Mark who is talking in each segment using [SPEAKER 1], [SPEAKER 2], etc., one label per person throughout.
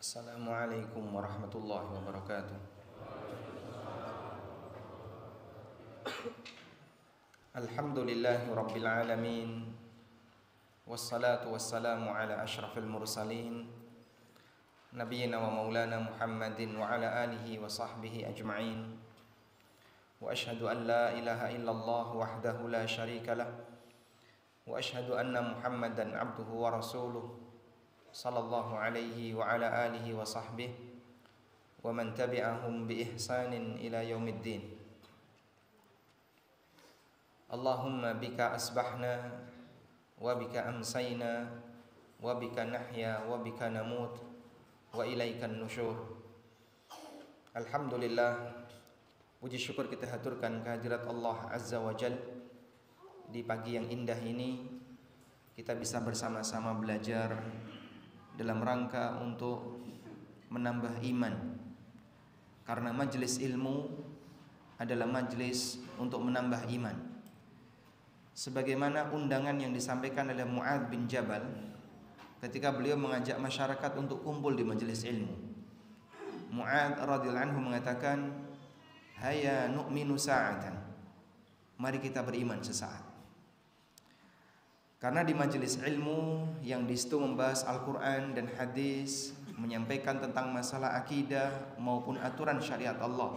[SPEAKER 1] Assalamualaikum warahmatullahi wabarakatuh. Alhamdulillahi rabbil alamin. Wassalatu wassalamu ala ashrafil mursalin Nabiyyina wa maulana Muhammadin wa ala alihi wa sahbihi ajma'in. Wa ashhadu an la ilaha illallah wahdahu la syarika lah. Wa ashhadu anna Muhammadan abduhu wa rasuluh sallallahu alaihi wa ala alihi wa sahbihi wa man tabi'ahum bi ihsanin ila yaumiddin. Allahumma bika asbahna wa bika amsayna wa bika nahya wa bika namut wa ilaikan nusyur. Alhamdulillah, puji syukur kita haturkan kehadirat Allah Azza wa Jal. Di pagi yang indah ini kita bisa bersama-sama belajar dalam rangka untuk menambah iman, karena majelis ilmu adalah majelis untuk menambah iman. Sebagaimana undangan yang disampaikan oleh Mu'adz bin Jabal ketika beliau mengajak masyarakat untuk kumpul di majelis ilmu. Mu'adz radhiyallahu anhu mengatakan, "Hayya nu'minu sa'atan." Mari kita beriman sesaat. Karena di majelis ilmu yang di situ membahas Al-Quran dan hadis, menyampaikan tentang masalah akidah maupun aturan syariat Allah,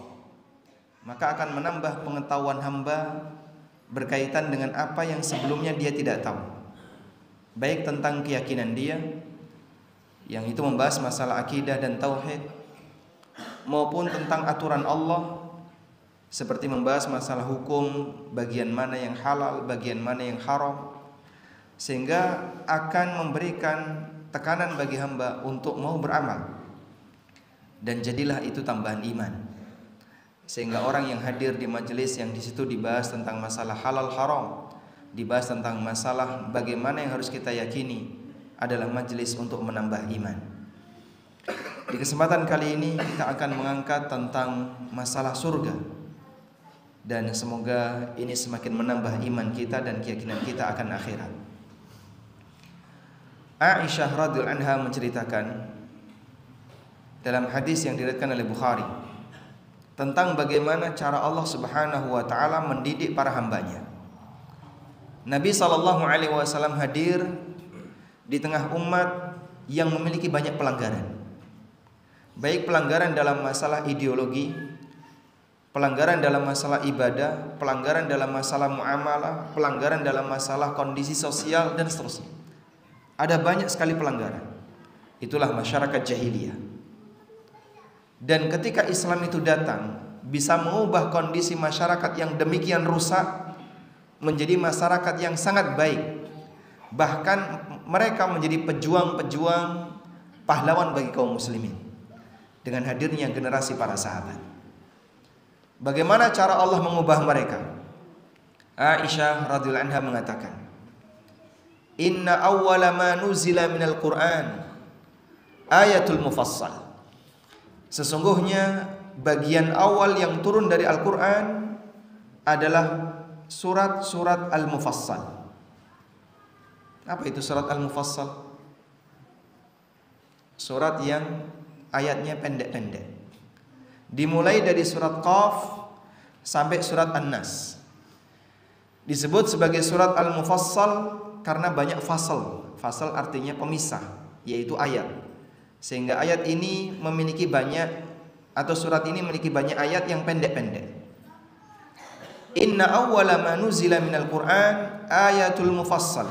[SPEAKER 1] maka akan menambah pengetahuan hamba berkaitan dengan apa yang sebelumnya dia tidak tahu, baik tentang keyakinan dia, yang itu membahas masalah akidah dan tauhid, maupun tentang aturan Allah, seperti membahas masalah hukum, bagian mana yang halal, bagian mana yang haram, sehingga akan memberikan tekanan bagi hamba untuk mau beramal, dan jadilah itu tambahan iman. Sehingga orang yang hadir di majelis yang di situ dibahas tentang masalah halal haram, dibahas tentang masalah bagaimana yang harus kita yakini, adalah majelis untuk menambah iman. Di kesempatan kali ini kita akan mengangkat tentang masalah surga, dan semoga ini semakin menambah iman kita dan keyakinan kita akan akhirat. Aisyah radhiyallahu anha menceritakan dalam hadis yang diriwayatkan oleh Bukhari tentang bagaimana cara Allah Subhanahu wa taala mendidik para hambanya. Nabi sallallahu alaihi wasallam hadir di tengah umat yang memiliki banyak pelanggaran. Baik pelanggaran dalam masalah ideologi, pelanggaran dalam masalah ibadah, pelanggaran dalam masalah muamalah, pelanggaran dalam masalah kondisi sosial dan seterusnya. Ada banyak sekali pelanggaran. Itulah masyarakat jahiliyah. Dan ketika Islam itu datang, bisa mengubah kondisi masyarakat yang demikian rusak menjadi masyarakat yang sangat baik. Bahkan mereka menjadi pejuang-pejuang, pahlawan bagi kaum muslimin dengan hadirnya generasi para sahabat. Bagaimana cara Allah mengubah mereka? Aisyah radhiyallahu anha mengatakan, "Inna awwala ma nuzila minal Qur'an ayatul mufassal." Sesungguhnya bagian awal yang turun dari Al-Quran adalah surat-surat Al-Mufassal. Apa itu surat Al-Mufassal? Surat yang ayatnya pendek-pendek, dimulai dari surat Qaf sampai surat An-Nas. Disebut sebagai surat Al-Mufassal karena banyak fasal. Fasal artinya pemisah, yaitu ayat. Sehingga ayat ini memiliki banyak, atau surat ini memiliki banyak ayat yang pendek-pendek. Inna awwala ma nuzila minal Qur'an ayatul mufassal.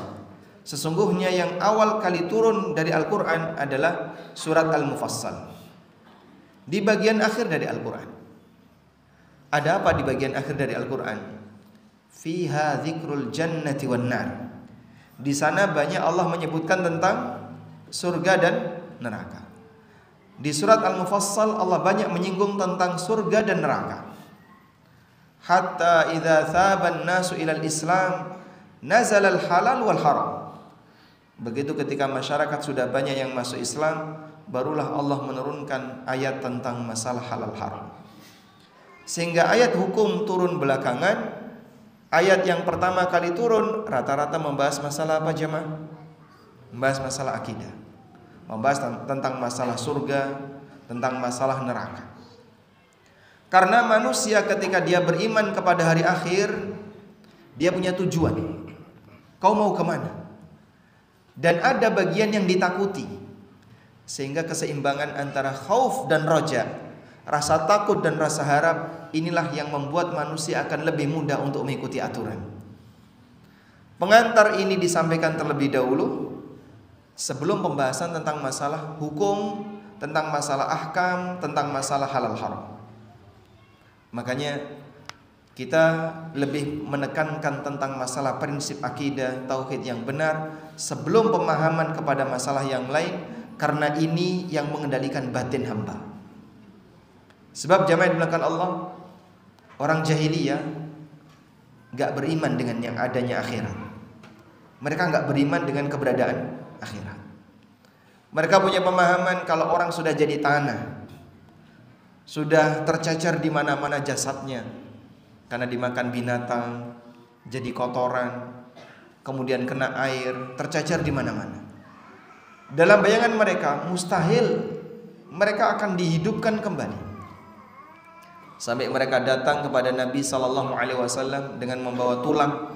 [SPEAKER 1] Sesungguhnya yang awal kali turun dari Al-Quran adalah surat Al-Mufassal. Di bagian akhir dari Al-Quran, ada apa di bagian akhir dari Al-Quran? Fiha dzikrul jannati wan nar. Di sana banyak Allah menyebutkan tentang surga dan neraka. Di surat Al-Mufassal Allah banyak menyinggung tentang surga dan neraka. Hatta idza thaban nasu ilal Islam nazala al-halal wal haram. Begitu ketika masyarakat sudah banyak yang masuk Islam, barulah Allah menurunkan ayat tentang masalah halal haram. Sehingga ayat hukum turun belakangan. Ayat yang pertama kali turun rata-rata membahas masalah apa jemaah? Membahas masalah akidah. membahas tentang masalah surga, tentang masalah neraka. Karena manusia ketika dia beriman kepada hari akhir, dia punya tujuan. Kau mau kemana? Dan ada bagian yang ditakuti, sehingga keseimbangan antara khauf dan roja, rasa takut dan rasa harap, inilah yang membuat manusia akan lebih mudah untuk mengikuti aturan. Pengantar ini disampaikan terlebih dahulu sebelum pembahasan tentang masalah hukum, tentang masalah ahkam, tentang masalah halal haram. Makanya kita lebih menekankan tentang masalah prinsip akidah tauhid yang benar sebelum pemahaman kepada masalah yang lain, karena ini yang mengendalikan batin hamba. Sebab jamaah yang dimuliakan Allah, orang jahiliyah gak beriman dengan yang adanya akhirat. Mereka gak beriman dengan keberadaan akhirat. Mereka punya pemahaman kalau orang sudah jadi tanah, sudah tercecer di mana-mana jasadnya karena dimakan binatang, jadi kotoran, kemudian kena air, tercecer di mana-mana. Dalam bayangan mereka mustahil mereka akan dihidupkan kembali. Sampai mereka datang kepada Nabi SAW dengan membawa tulang,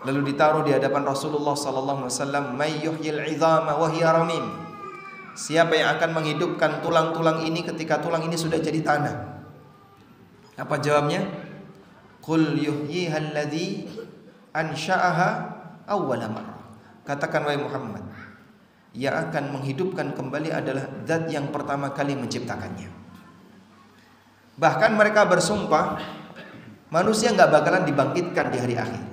[SPEAKER 1] lalu ditaruh di hadapan Rasulullah SAW. May yuhyil 'idhama wa hiya ramim. Siapa yang akan menghidupkan tulang-tulang ini ketika tulang ini sudah jadi tanah? Apa jawabnya? Qul yuhyiha alladhi ansha'aha awwala marrah. Katakan wahai Muhammad, yang akan menghidupkan kembali adalah zat yang pertama kali menciptakannya. Bahkan mereka bersumpah manusia enggak bakalan dibangkitkan di hari akhir.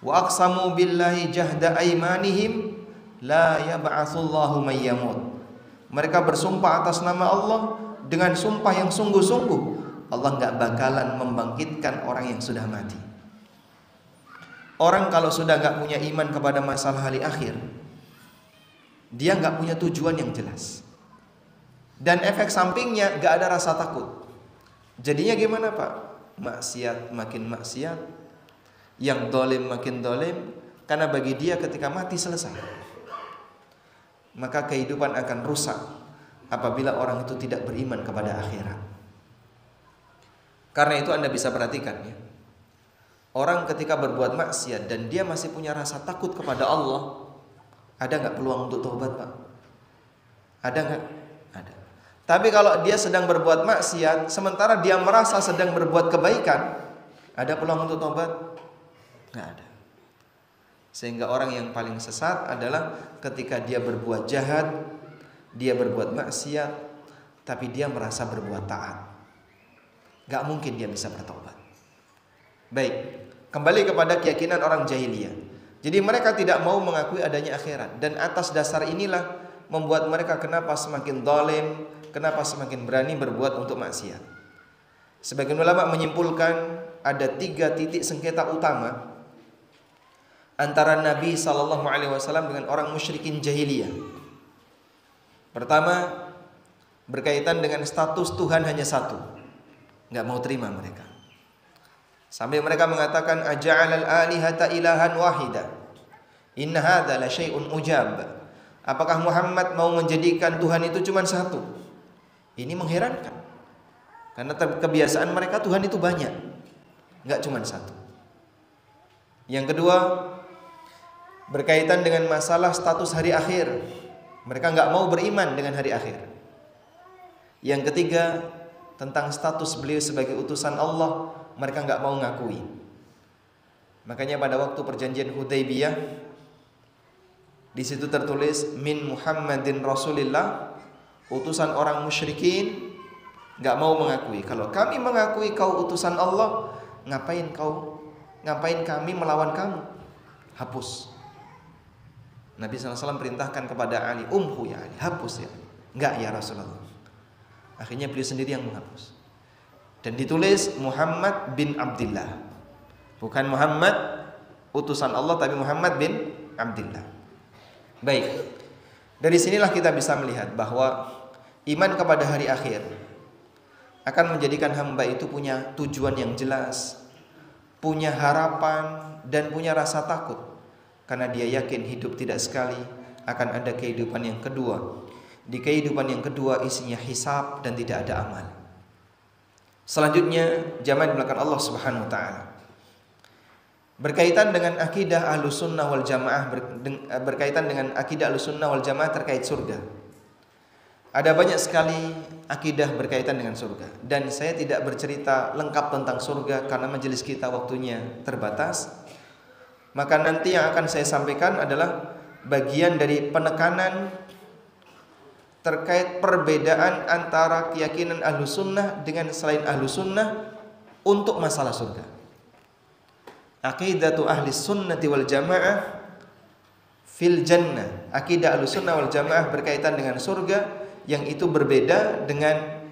[SPEAKER 1] Wa aqsamu billahi jahda aymanihim la yab'atsullahu may yamut. Mereka bersumpah atas nama Allah dengan sumpah yang sungguh-sungguh, Allah enggak bakalan membangkitkan orang yang sudah mati. Orang kalau sudah enggak punya iman kepada masalah hari akhir, dia enggak punya tujuan yang jelas. Dan efek sampingnya enggak ada rasa takut. Jadinya gimana Pak? Maksiat makin maksiat, yang dolim makin dolim, karena bagi dia ketika mati selesai. Maka kehidupan akan rusak apabila orang itu tidak beriman kepada akhirat. Karena itu Anda bisa perhatikan ya, orang ketika berbuat maksiat dan dia masih punya rasa takut kepada Allah, ada gak peluang untuk taubat Pak? Ada gak? Ada. Tapi kalau dia sedang berbuat maksiat sementara dia merasa sedang berbuat kebaikan, ada peluang untuk taubat? Nggak ada. Sehingga orang yang paling sesat adalah ketika dia berbuat jahat, dia berbuat maksiat, tapi dia merasa berbuat taat. Nggak mungkin dia bisa bertobat. Baik, kembali kepada keyakinan orang jahiliyah. Jadi mereka tidak mau mengakui adanya akhirat, dan atas dasar inilah membuat mereka kenapa semakin zalim, kenapa semakin berani berbuat untuk maksiat. Sebagian ulama menyimpulkan ada 3 titik sengketa utama antara Nabi SAW dengan orang musyrikin jahiliyah. Pertama, berkaitan dengan status Tuhan hanya satu. Nggak mau terima mereka. Sampai mereka mengatakan aja'alal alihata ilahan wahida. Inna hadza la syai'un ujab. Apakah Muhammad mau menjadikan Tuhan itu cuma satu? Ini mengherankan. Karena kebiasaan mereka Tuhan itu banyak, nggak cuma satu. Yang kedua, berkaitan dengan masalah status hari akhir. Mereka nggak mau beriman dengan hari akhir. Yang ketiga, tentang status beliau sebagai utusan Allah, mereka nggak mau ngakui. Makanya pada waktu perjanjian Hudaybiyah, di situ tertulis min Muhammadin Rasulillah, utusan orang musyrikin nggak mau mengakui. Kalau kami mengakui kau utusan Allah, ngapain kami melawan kamu? Hapus. Nabi SAW perintahkan kepada Ali, umhu ya Ali, hapus ya. Enggak ya Rasulullah. Akhirnya beliau sendiri yang menghapus. Dan ditulis Muhammad bin Abdullah. Bukan Muhammad utusan Allah, tapi Muhammad bin Abdullah. Baik. Dari sinilah kita bisa melihat bahwa iman kepada hari akhir akan menjadikan hamba itu punya tujuan yang jelas, punya harapan, dan punya rasa takut. Karena dia yakin hidup tidak sekali, akan ada kehidupan yang kedua. Di kehidupan yang kedua isinya hisab dan tidak ada amal. Selanjutnya jamaah dimulakan Allah Subhanahu wa taala. Berkaitan dengan akidah Ahlussunnah wal Jamaah, berkaitan dengan akidah Ahlussunnah wal Jamaah terkait surga. Ada banyak sekali akidah berkaitan dengan surga, dan saya tidak bercerita lengkap tentang surga karena majelis kita waktunya terbatas. Maka nanti yang akan saya sampaikan adalah bagian dari penekanan terkait perbedaan antara keyakinan Ahlussunnah dengan selain Ahlussunnah untuk masalah surga. Aqidatu ahlis sunnati wal jamaah fil jannah. Akidah Ahlussunnah wal Jamaah berkaitan dengan surga yang itu berbeda dengan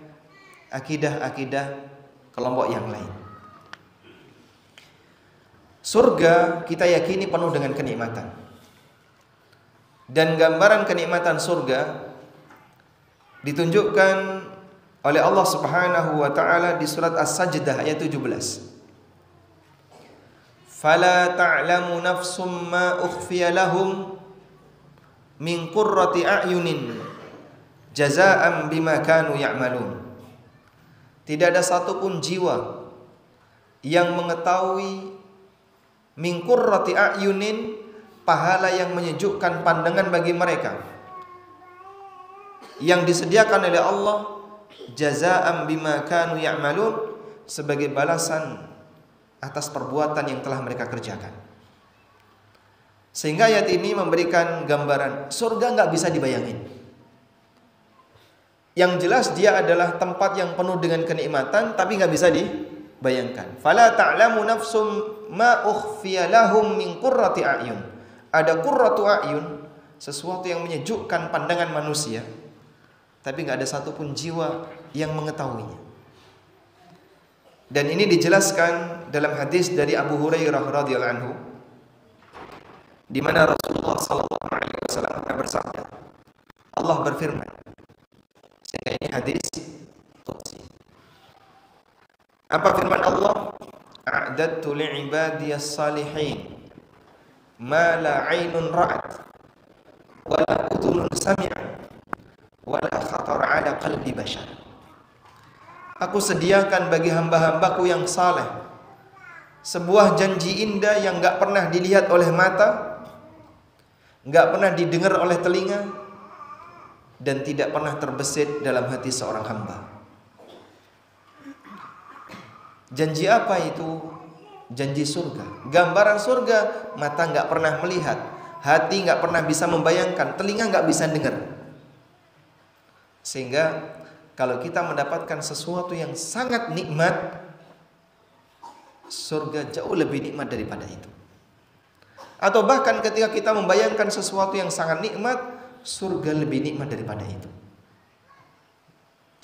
[SPEAKER 1] akidah-akidah kelompok yang lain. Surga kita yakini penuh dengan kenikmatan. Dan gambaran kenikmatan surga ditunjukkan oleh Allah Subhanahu wa taala di surat As-Sajdah ayat 17. Fala ta'lamu nafsum ma ukhfiya lahum min qurrati a'yunin jazaa'an bima kanu ya'malun. Tidak ada satupun jiwa yang mengetahui min qurrati a'yunin, pahala yang menyejukkan pandangan bagi mereka yang disediakan oleh Allah, jazaa'an bima kanu ya'malun, sebagai balasan atas perbuatan yang telah mereka kerjakan. Sehingga ayat ini memberikan gambaran surga nggak bisa dibayangin. Yang jelas dia adalah tempat yang penuh dengan kenikmatan, tapi nggak bisa dibayangkan. Fala ta'lamu nafsum ma ukhfiya lahum min qurrati a'yun. Ada qurratu a'yun, sesuatu yang menyejukkan pandangan manusia, tapi nggak ada satupun jiwa yang mengetahuinya. Dan ini dijelaskan dalam hadis dari Abu Hurairah radhiyallahu anhu, di mana Rasulullah sallallahu alaihi wasallam bersabda, Allah berfirman, sehingga ini hadis qudsi. Apa firman Allah? A'dadtu li'ibadiyas salihin ma la 'ainun ra'at wa la udhunun sami'at wa la khatara 'ala qalbi bashar. Aku sediakan bagi hamba-hambaku yang saleh sebuah janji indah yang enggak pernah dilihat oleh mata, enggak pernah didengar oleh telinga, dan tidak pernah terbesit dalam hati seorang hamba. Janji apa itu? Janji surga. Gambaran surga mata enggak pernah melihat, hati enggak pernah bisa membayangkan, telinga enggak bisa dengar. Sehingga kalau kita mendapatkan sesuatu yang sangat nikmat, surga jauh lebih nikmat daripada itu. Atau bahkan ketika kita membayangkan sesuatu yang sangat nikmat, surga lebih nikmat daripada itu.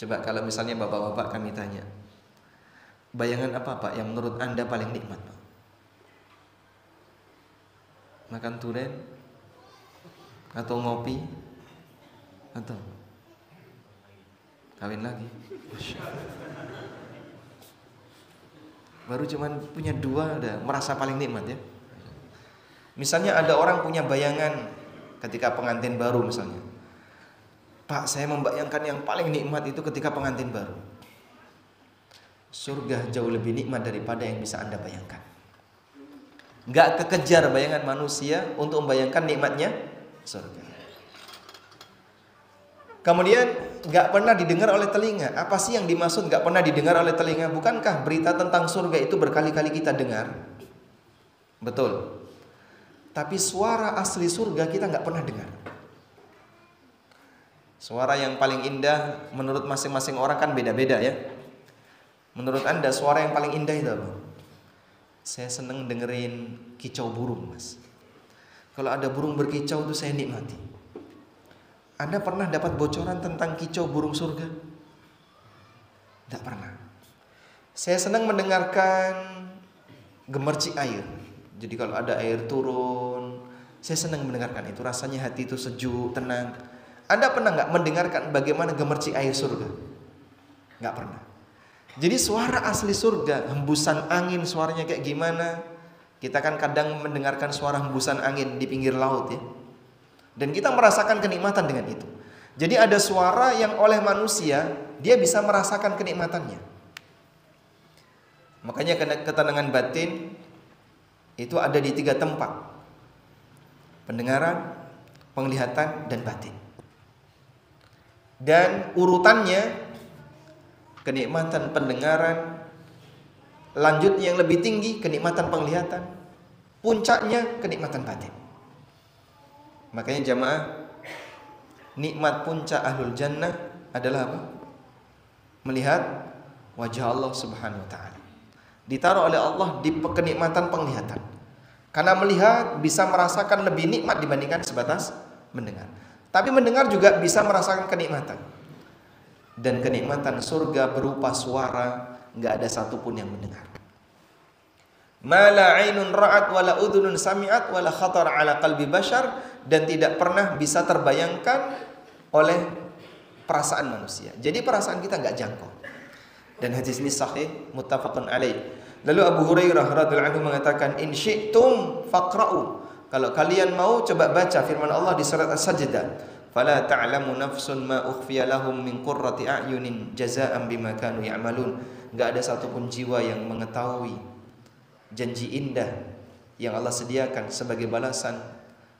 [SPEAKER 1] Coba kalau misalnya bapak-bapak kami tanya, bayangan apa Pak yang menurut Anda paling nikmat Pak? Makan durian? Atau ngopi? Atau kawin lagi? Baru cuman punya dua udah merasa paling nikmat ya. Misalnya ada orang punya bayangan ketika pengantin baru misalnya, Pak saya membayangkan yang paling nikmat itu ketika pengantin baru. Surga jauh lebih nikmat daripada yang bisa Anda bayangkan. Gak kekejar bayangan manusia untuk membayangkan nikmatnya surga. Kemudian gak pernah didengar oleh telinga. Apa sih yang dimaksud gak pernah didengar oleh telinga? Bukankah berita tentang surga itu berkali-kali kita dengar? Betul. Tapi suara asli surga kita gak pernah dengar. Suara yang paling indah menurut masing-masing orang kan beda-beda ya. Menurut Anda suara yang paling indah itu apa? Saya seneng dengerin kicau burung mas. Kalau ada burung berkicau itu saya nikmati. Anda pernah dapat bocoran tentang kicau burung surga? Tidak pernah. Saya senang mendengarkan gemercik air. Jadi kalau ada air turun, saya senang mendengarkan itu. Rasanya hati itu sejuk, tenang. Anda pernah nggak mendengarkan bagaimana gemercik air surga? Nggak pernah. Jadi suara asli surga, hembusan angin suaranya kayak gimana? Kita kan kadang mendengarkan suara hembusan angin di pinggir laut ya. Dan kita merasakan kenikmatan dengan itu. Jadi ada suara yang oleh manusia dia bisa merasakan kenikmatannya. Makanya ketenangan batin itu ada di 3 tempat: pendengaran, penglihatan, dan batin. Dan urutannya, kenikmatan pendengaran, lanjutnya yang lebih tinggi kenikmatan penglihatan, puncaknya kenikmatan batin. Makanya jamaah, nikmat puncak ahlul jannah adalah apa? Melihat wajah Allah Subhanahu wa taala. Ditaruh oleh Allah di kenikmatan penglihatan. Karena melihat bisa merasakan lebih nikmat dibandingkan sebatas mendengar. Tapi mendengar juga bisa merasakan kenikmatan. Dan kenikmatan surga berupa suara, enggak ada satupun yang mendengar. Ma la 'ainun ra'at wa la udhunun sami'at wa la khatar 'ala qalbi bashar, dan tidak pernah bisa terbayangkan oleh perasaan manusia. Jadi perasaan kita enggak jangkau. Dan hadis ini sahih, muttafaqun alaih. Lalu Abu Hurairah radhiyallahu anhu mengatakan, in syi'tum faqra'u. Kalau kalian mau, coba baca firman Allah di surat As-Sajdah. Fala ta'lamu nafsun ma ukhfiya lahum min qurrati a'yunin jazaa'an bima kanu ya'malun. Enggak ada satupun jiwa yang mengetahui janji indah yang Allah sediakan sebagai balasan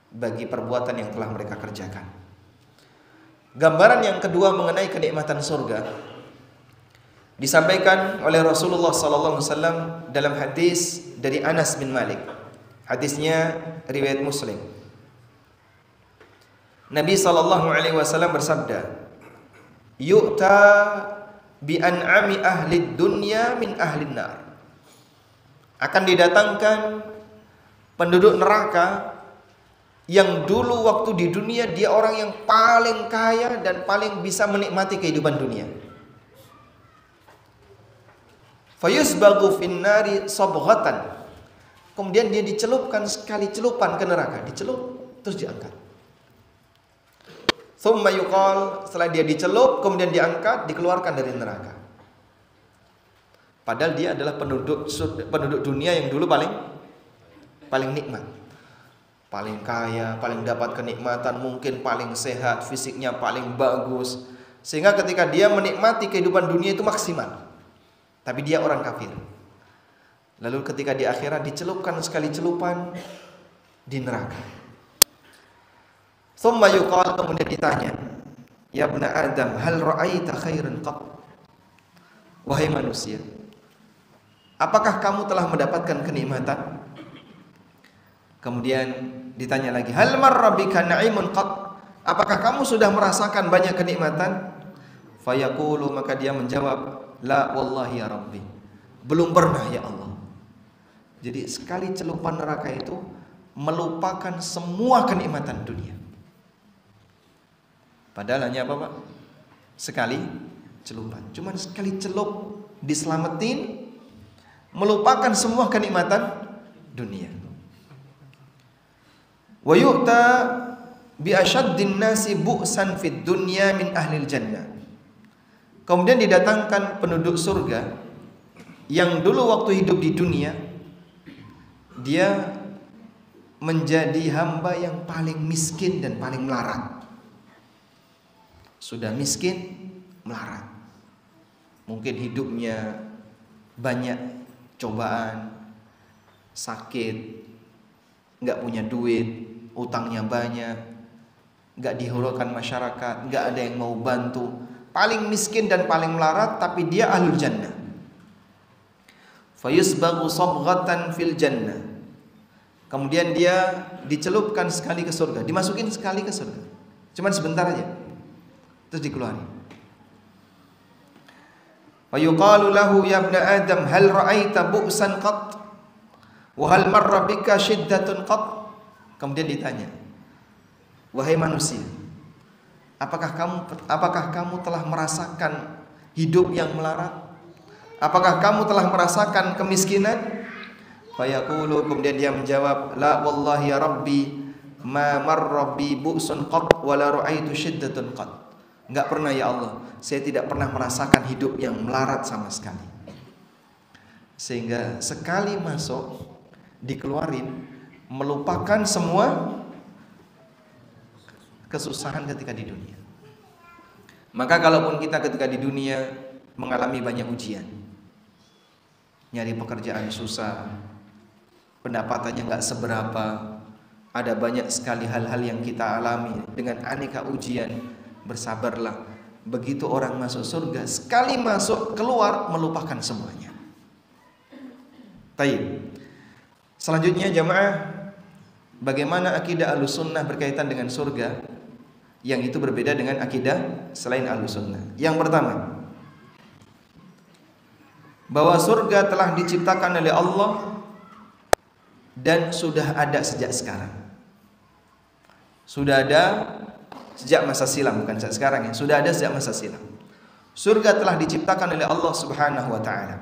[SPEAKER 1] bagi perbuatan yang telah mereka kerjakan. Gambaran yang kedua mengenai kenikmatan surga disampaikan oleh Rasulullah sallallahu alaihi wasallam dalam hadis dari Anas bin Malik. Hadisnya riwayat Muslim. Nabi sallallahu alaihi wasallam bersabda, "Yu'ta bi an'ami ahli dunya min ahli nar." Akan didatangkan penduduk neraka yang dulu waktu di dunia dia orang yang paling kaya dan paling bisa menikmati kehidupan dunia. Fayusbagu finnari sabghatan. Kemudian dia dicelupkan sekali celupan ke neraka, dicelup terus diangkat. Tsumma yuqal, setelah dia dicelup kemudian diangkat, dikeluarkan dari neraka. Padahal dia adalah penduduk dunia yang dulu paling nikmat. Paling kaya, paling dapat kenikmatan, mungkin paling sehat, fisiknya paling bagus. Sehingga ketika dia menikmati kehidupan dunia itu maksimal. Tapi dia orang kafir. Lalu ketika di akhirat dicelupkan sekali celupan di neraka. Tsumma yuqal, kemudian ditanya, ya ibna Adam, hal ra'aita khairan qat? Wahai manusia, apakah kamu telah mendapatkan kenikmatan? Kemudian ditanya lagi, hal marra bika na'imun qat? Apakah kamu sudah merasakan banyak kenikmatan? Fayaqulu, maka dia menjawab, la wallahi ya Rabbi, belum pernah ya Allah. Jadi sekali celupan neraka itu melupakan semua kenikmatan dunia. Padahal hanya apa Pak? Sekali celupan. Cuman sekali celup diselamatin, melupakan semua kenikmatan dunia. Wa yu'ta bi asyaddin nasi bu'san fid dunya min ahlil jannah. Kemudian didatangkan penduduk surga yang dulu waktu hidup di dunia dia menjadi hamba yang paling miskin dan paling melarat. Sudah miskin, melarat. Mungkin hidupnya banyak cobaan, sakit, nggak punya duit, utangnya banyak, nggak dihiraukan masyarakat, nggak ada yang mau bantu. Paling miskin dan paling melarat, tapi dia ahlul jannah. Fayusbaghu sabghatan fil jannah. Kemudian dia dicelupkan sekali ke surga, dimasukin sekali ke surga. Cuman sebentar aja. Terus dikeluarin. Wa yuqalu lahu ya ibna Adam, hal ra'aita bu'san qat? Wa hal marra bika shiddatun qat? Kemudian ditanya, wahai manusia, apakah kamu telah merasakan hidup yang melarat? Apakah kamu telah merasakan kemiskinan? Fayaqulu, kemudian dia menjawab, la wallahi ya Rabbi, ma marra bi bu'sun qat wa la ra'aitu shiddatun qat. Enggak pernah ya Allah, saya tidak pernah merasakan hidup yang melarat sama sekali. Sehingga sekali masuk dikeluarin, melupakan semua kesusahan ketika di dunia. Maka kalaupun kita ketika di dunia mengalami banyak ujian, nyari pekerjaan susah, pendapatannya nggak seberapa, ada banyak sekali hal-hal yang kita alami dengan aneka ujian, bersabarlah. Begitu orang masuk surga, sekali masuk keluar melupakan semuanya. Taib. Selanjutnya jamaah, bagaimana akidah Ahlussunnah berkaitan dengan surga? Yang itu berbeda dengan akidah selain Ahlussunnah. Yang pertama, bahwa surga telah diciptakan oleh Allah dan sudah ada sejak sekarang. Sudah ada sejak masa silam, bukan sejak sekarang ya. Sudah ada sejak masa silam. Surga telah diciptakan oleh Allah Subhanahu wa taala.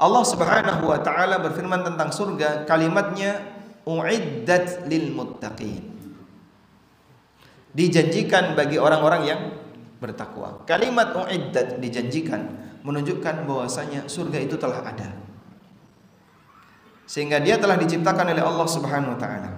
[SPEAKER 1] Allah Subhanahu wa taala berfirman tentang surga, kalimatnya uiddat lil muttaqin. Dijanjikan bagi orang-orang yang bertakwa. Kalimat uiddat, dijanjikan, menunjukkan bahwasanya surga itu telah ada. Sehingga dia telah diciptakan oleh Allah Subhanahu wa taala.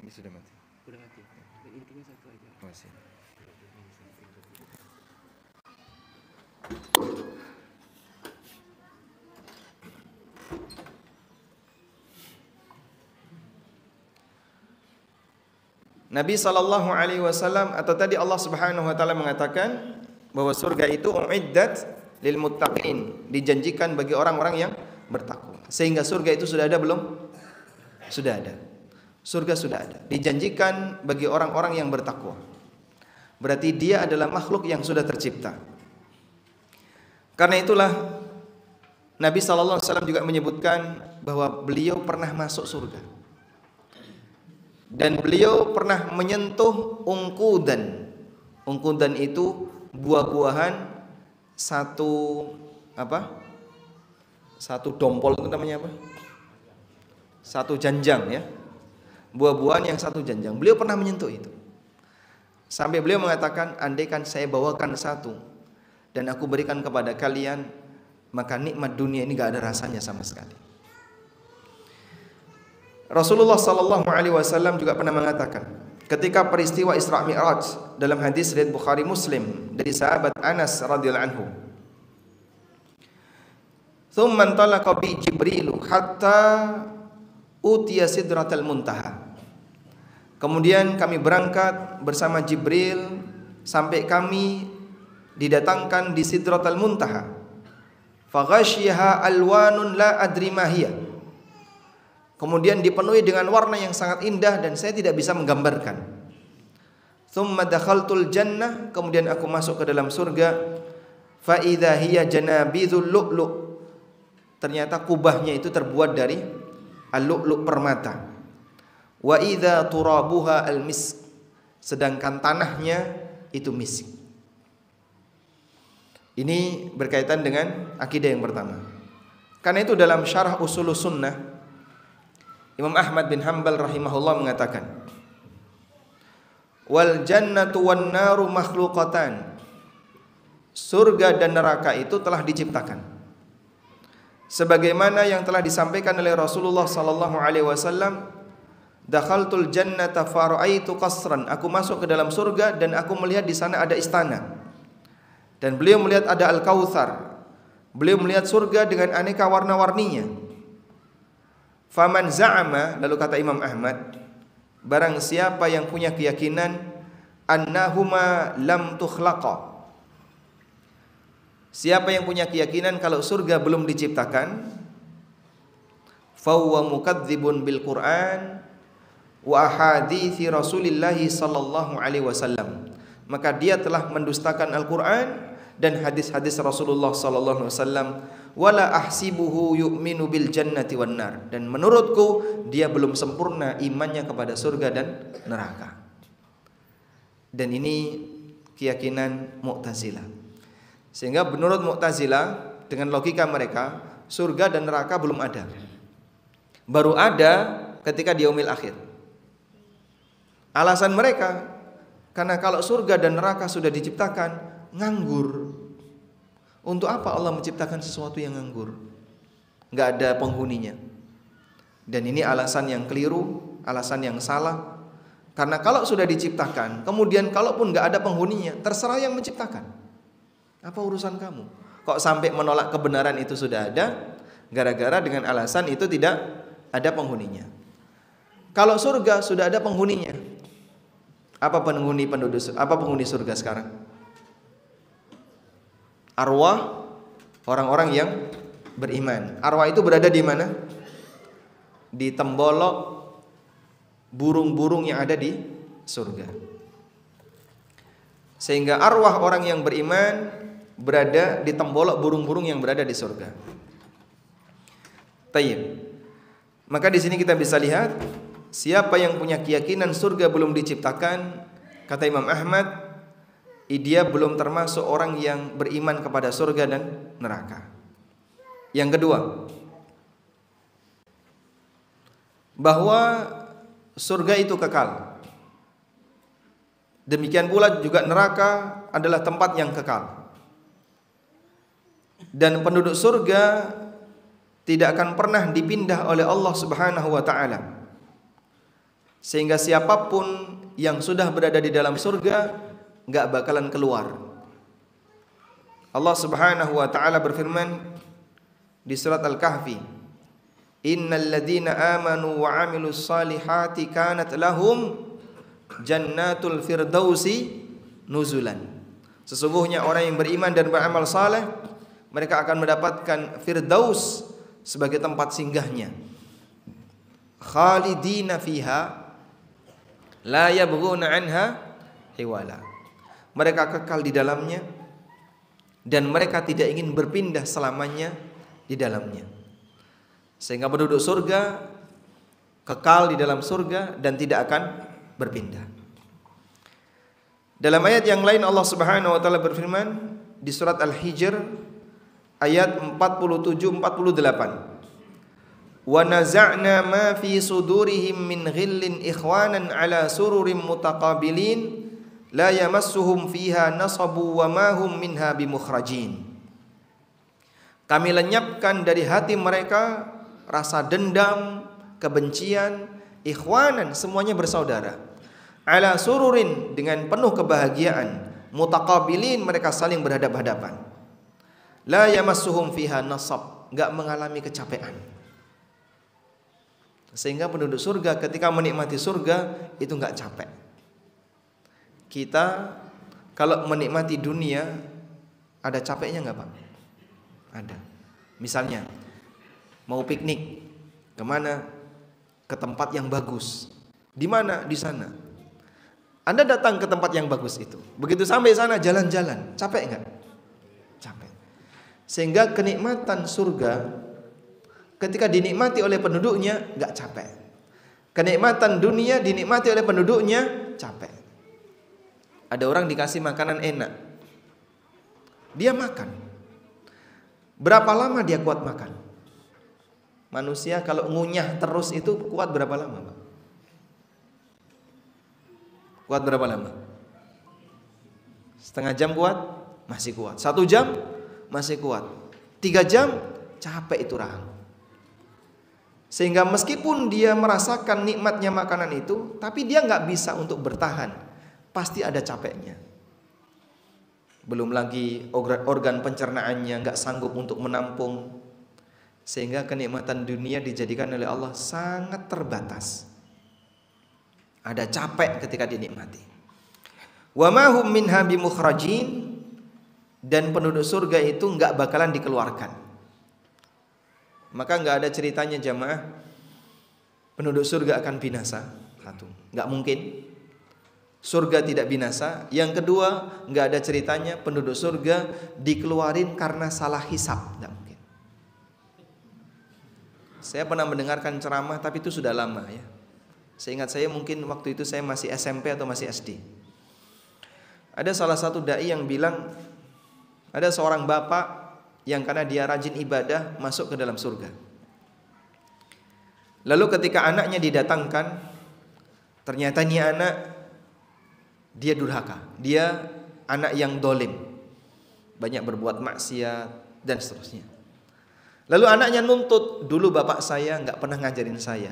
[SPEAKER 2] Ini sudah mati.
[SPEAKER 3] Udah mati. Intinya satu aja.
[SPEAKER 2] Masih.
[SPEAKER 1] Nabi sallallahu alaihi wasallam atau tadi Allah Subhanahu wa taala mengatakan bahwa surga itu uiddat lil muttaqin, dijanjikan bagi orang-orang yang bertakwa. Sehingga surga itu sudah ada belum? Sudah ada. Surga sudah ada, dijanjikan bagi orang-orang yang bertakwa. Berarti dia adalah makhluk yang sudah tercipta. Karena itulah Nabi sallallahu alaihi wasallam juga menyebutkan bahwa beliau pernah masuk surga. Dan beliau pernah menyentuh ungkudan. Ungkudan itu buah-buahan satu apa? Satu dompol itu namanya apa? Satu janjang ya. Buah-buahan yang satu janjang. Beliau pernah menyentuh itu. Sampai beliau mengatakan, andaikan saya bawakan satu dan aku berikan kepada kalian, maka nikmat dunia ini gak ada rasanya sama sekali. Rasulullah sallallahu alaihi wasallam juga pernah mengatakan, ketika peristiwa Isra Mi'raj dalam hadis riwayat Bukhari Muslim dari sahabat Anas radhiyallahu anhu, "Tsumma intalaqa bi Jibril hatta utiya sidratal muntaha." Kemudian kami berangkat bersama Jibril sampai kami didatangkan di sidratal muntaha. Faghasyiha alwanun la adri ma hiya. Kemudian dipenuhi dengan warna yang sangat indah dan saya tidak bisa menggambarkan. Tsumma dakhaltul jannah, kemudian aku masuk ke dalam surga. Fa idza hiya janabidul lu'lu'. Ternyata kubahnya itu terbuat dari al-lu'lu' permata. Wa idza turabuha al-misk, sedangkan tanahnya itu misk. Ini berkaitan dengan akidah yang pertama. Karena itu dalam syarah Ushulus Sunnah, Imam Ahmad bin Hanbal rahimahullah mengatakan, wal jannatu wan naru makhluqatan. Surga dan neraka itu telah diciptakan. Sebagaimana yang telah disampaikan oleh Rasulullah sallallahu alaihi wasallam, dakhaltul jannata fara'aitu qasran. Aku masuk ke dalam surga dan aku melihat di sana ada istana. Dan beliau melihat ada Al-Kautsar. Beliau melihat surga dengan aneka warna-warninya. Faman za'ama, lalu kata Imam Ahmad, barang siapa yang punya keyakinan annahuma lam tukhlaqa, siapa yang punya keyakinan kalau surga belum diciptakan, fahuwa mukadzibun bil Qur'an wa ahadithi Rasulillah sallallahu alaihi wasallam, maka dia telah mendustakan Al-Qur'an dan hadis-hadis Rasulullah sallallahu alaihi wasallam. Wala ahsibuhu yu'minu bil jannati wan nar, dan menurutku dia belum sempurna imannya kepada surga dan neraka. Dan ini keyakinan Mu'tazilah. Sehingga menurut Mu'tazilah, dengan logika mereka, surga dan neraka belum ada. Baru ada ketika di yaumil akhir. Alasan mereka, karena kalau surga dan neraka sudah diciptakan, nganggur. Untuk apa Allah menciptakan sesuatu yang nganggur? Nggak ada penghuninya. Dan ini alasan yang keliru, alasan yang salah. Karena kalau sudah diciptakan, kemudian kalaupun nggak ada penghuninya, terserah yang menciptakan. Apa urusan kamu? Kok sampai menolak kebenaran itu sudah ada, gara-gara dengan alasan itu tidak ada penghuninya. Kalau surga sudah ada penghuninya. Apa penghuni surga sekarang? Arwah orang-orang yang beriman. Arwah itu berada di mana? Di tembolok burung-burung yang ada di surga. Sehingga arwah orang yang beriman berada di tembolok burung-burung yang berada di surga. Tayyib. Maka di sini kita bisa lihat siapa yang punya keyakinan surga belum diciptakan, kata Imam Ahmad, dia belum termasuk orang yang beriman kepada surga dan neraka. Yang kedua, bahwa surga itu kekal. Demikian pula juga neraka adalah tempat yang kekal. Dan penduduk surga tidak akan pernah dipindah oleh Allah Subhanahu wa taala. Sehingga siapapun yang sudah berada di dalam surga enggak bakalan keluar. Allah Subhanahu wa taala berfirman di surat Al-Kahfi, Innal ladzina amanu wa 'amilus salihati kanat lahum jannatul firdausi nuzulan. Sesungguhnya orang yang beriman dan beramal saleh, mereka akan mendapatkan firdaus sebagai tempat singgahnya. Khalidina fiha la yabghuna anha hiwala. Mereka kekal di dalamnya dan mereka tidak ingin berpindah selamanya di dalamnya. Sehingga penduduk surga kekal di dalam surga dan tidak akan berpindah. Dalam ayat yang lain Allah Subhanahu wa taala berfirman di surat Al-Hijr ayat 47-48. Wa naza'na ma fi sudurihim min ghillin ikhwanan ala sururin mutaqabilin la yamassuhum fiha nasabu wa ma hum minha bimukhrajin. Kami lenyapkan dari hati mereka rasa dendam, kebencian, ikhwanan, semuanya bersaudara. Ala sururin, dengan penuh kebahagiaan, mutaqabilin, mereka saling berhadap-hadapan. La yamassuhum fiha nasab, enggak mengalami kecapean. Sehingga penduduk surga ketika menikmati surga itu enggak capek. Kita kalau menikmati dunia ada capeknya enggak, Pak? Ada. Misalnya mau piknik, kemana? Ke tempat yang bagus. Di mana? Di sana. Anda datang ke tempat yang bagus itu. Begitu sampai sana jalan-jalan, capek enggak? Capek. Sehingga kenikmatan surga ketika dinikmati oleh penduduknya enggak capek. Kenikmatan dunia dinikmati oleh penduduknya capek. Ada orang dikasih makanan enak, dia makan. Berapa lama dia kuat makan? Manusia kalau ngunyah terus itu kuat berapa lama, Pak? Kuat berapa lama? Setengah jam kuat? Masih kuat. 1 jam? Masih kuat. 3 jam? Capek itu rahang. Sehingga meskipun dia merasakan nikmatnya makanan itu, tapi dia nggak bisa untuk bertahan. Pasti ada capeknya. Belum lagi organ pencernaannya nggak sanggup untuk menampung. Sehingga kenikmatan dunia dijadikan oleh Allah sangat terbatas. Ada capek ketika dinikmati. Wa ma hum minha bimukhrajin, dan penduduk surga itu enggak bakalan dikeluarkan. Maka enggak ada ceritanya jamaah penduduk surga akan binasa. Satu, enggak mungkin. Surga tidak binasa. Yang kedua, enggak ada ceritanya penduduk surga dikeluarin karena salah hisab. Enggak mungkin. Saya pernah mendengarkan ceramah, tapi itu sudah lama ya. Seingat saya mungkin waktu itu saya masih SMP atau masih SD. Ada salah satu dai yang bilang, ada seorang bapak yang karena dia rajin ibadah masuk ke dalam surga. Lalu ketika anaknya didatangkan, ternyata ini anak dia durhaka, dia anak yang dolim, banyak berbuat maksiat dan seterusnya. Lalu anaknya nuntut, dulu bapak saya nggak pernah ngajarin saya.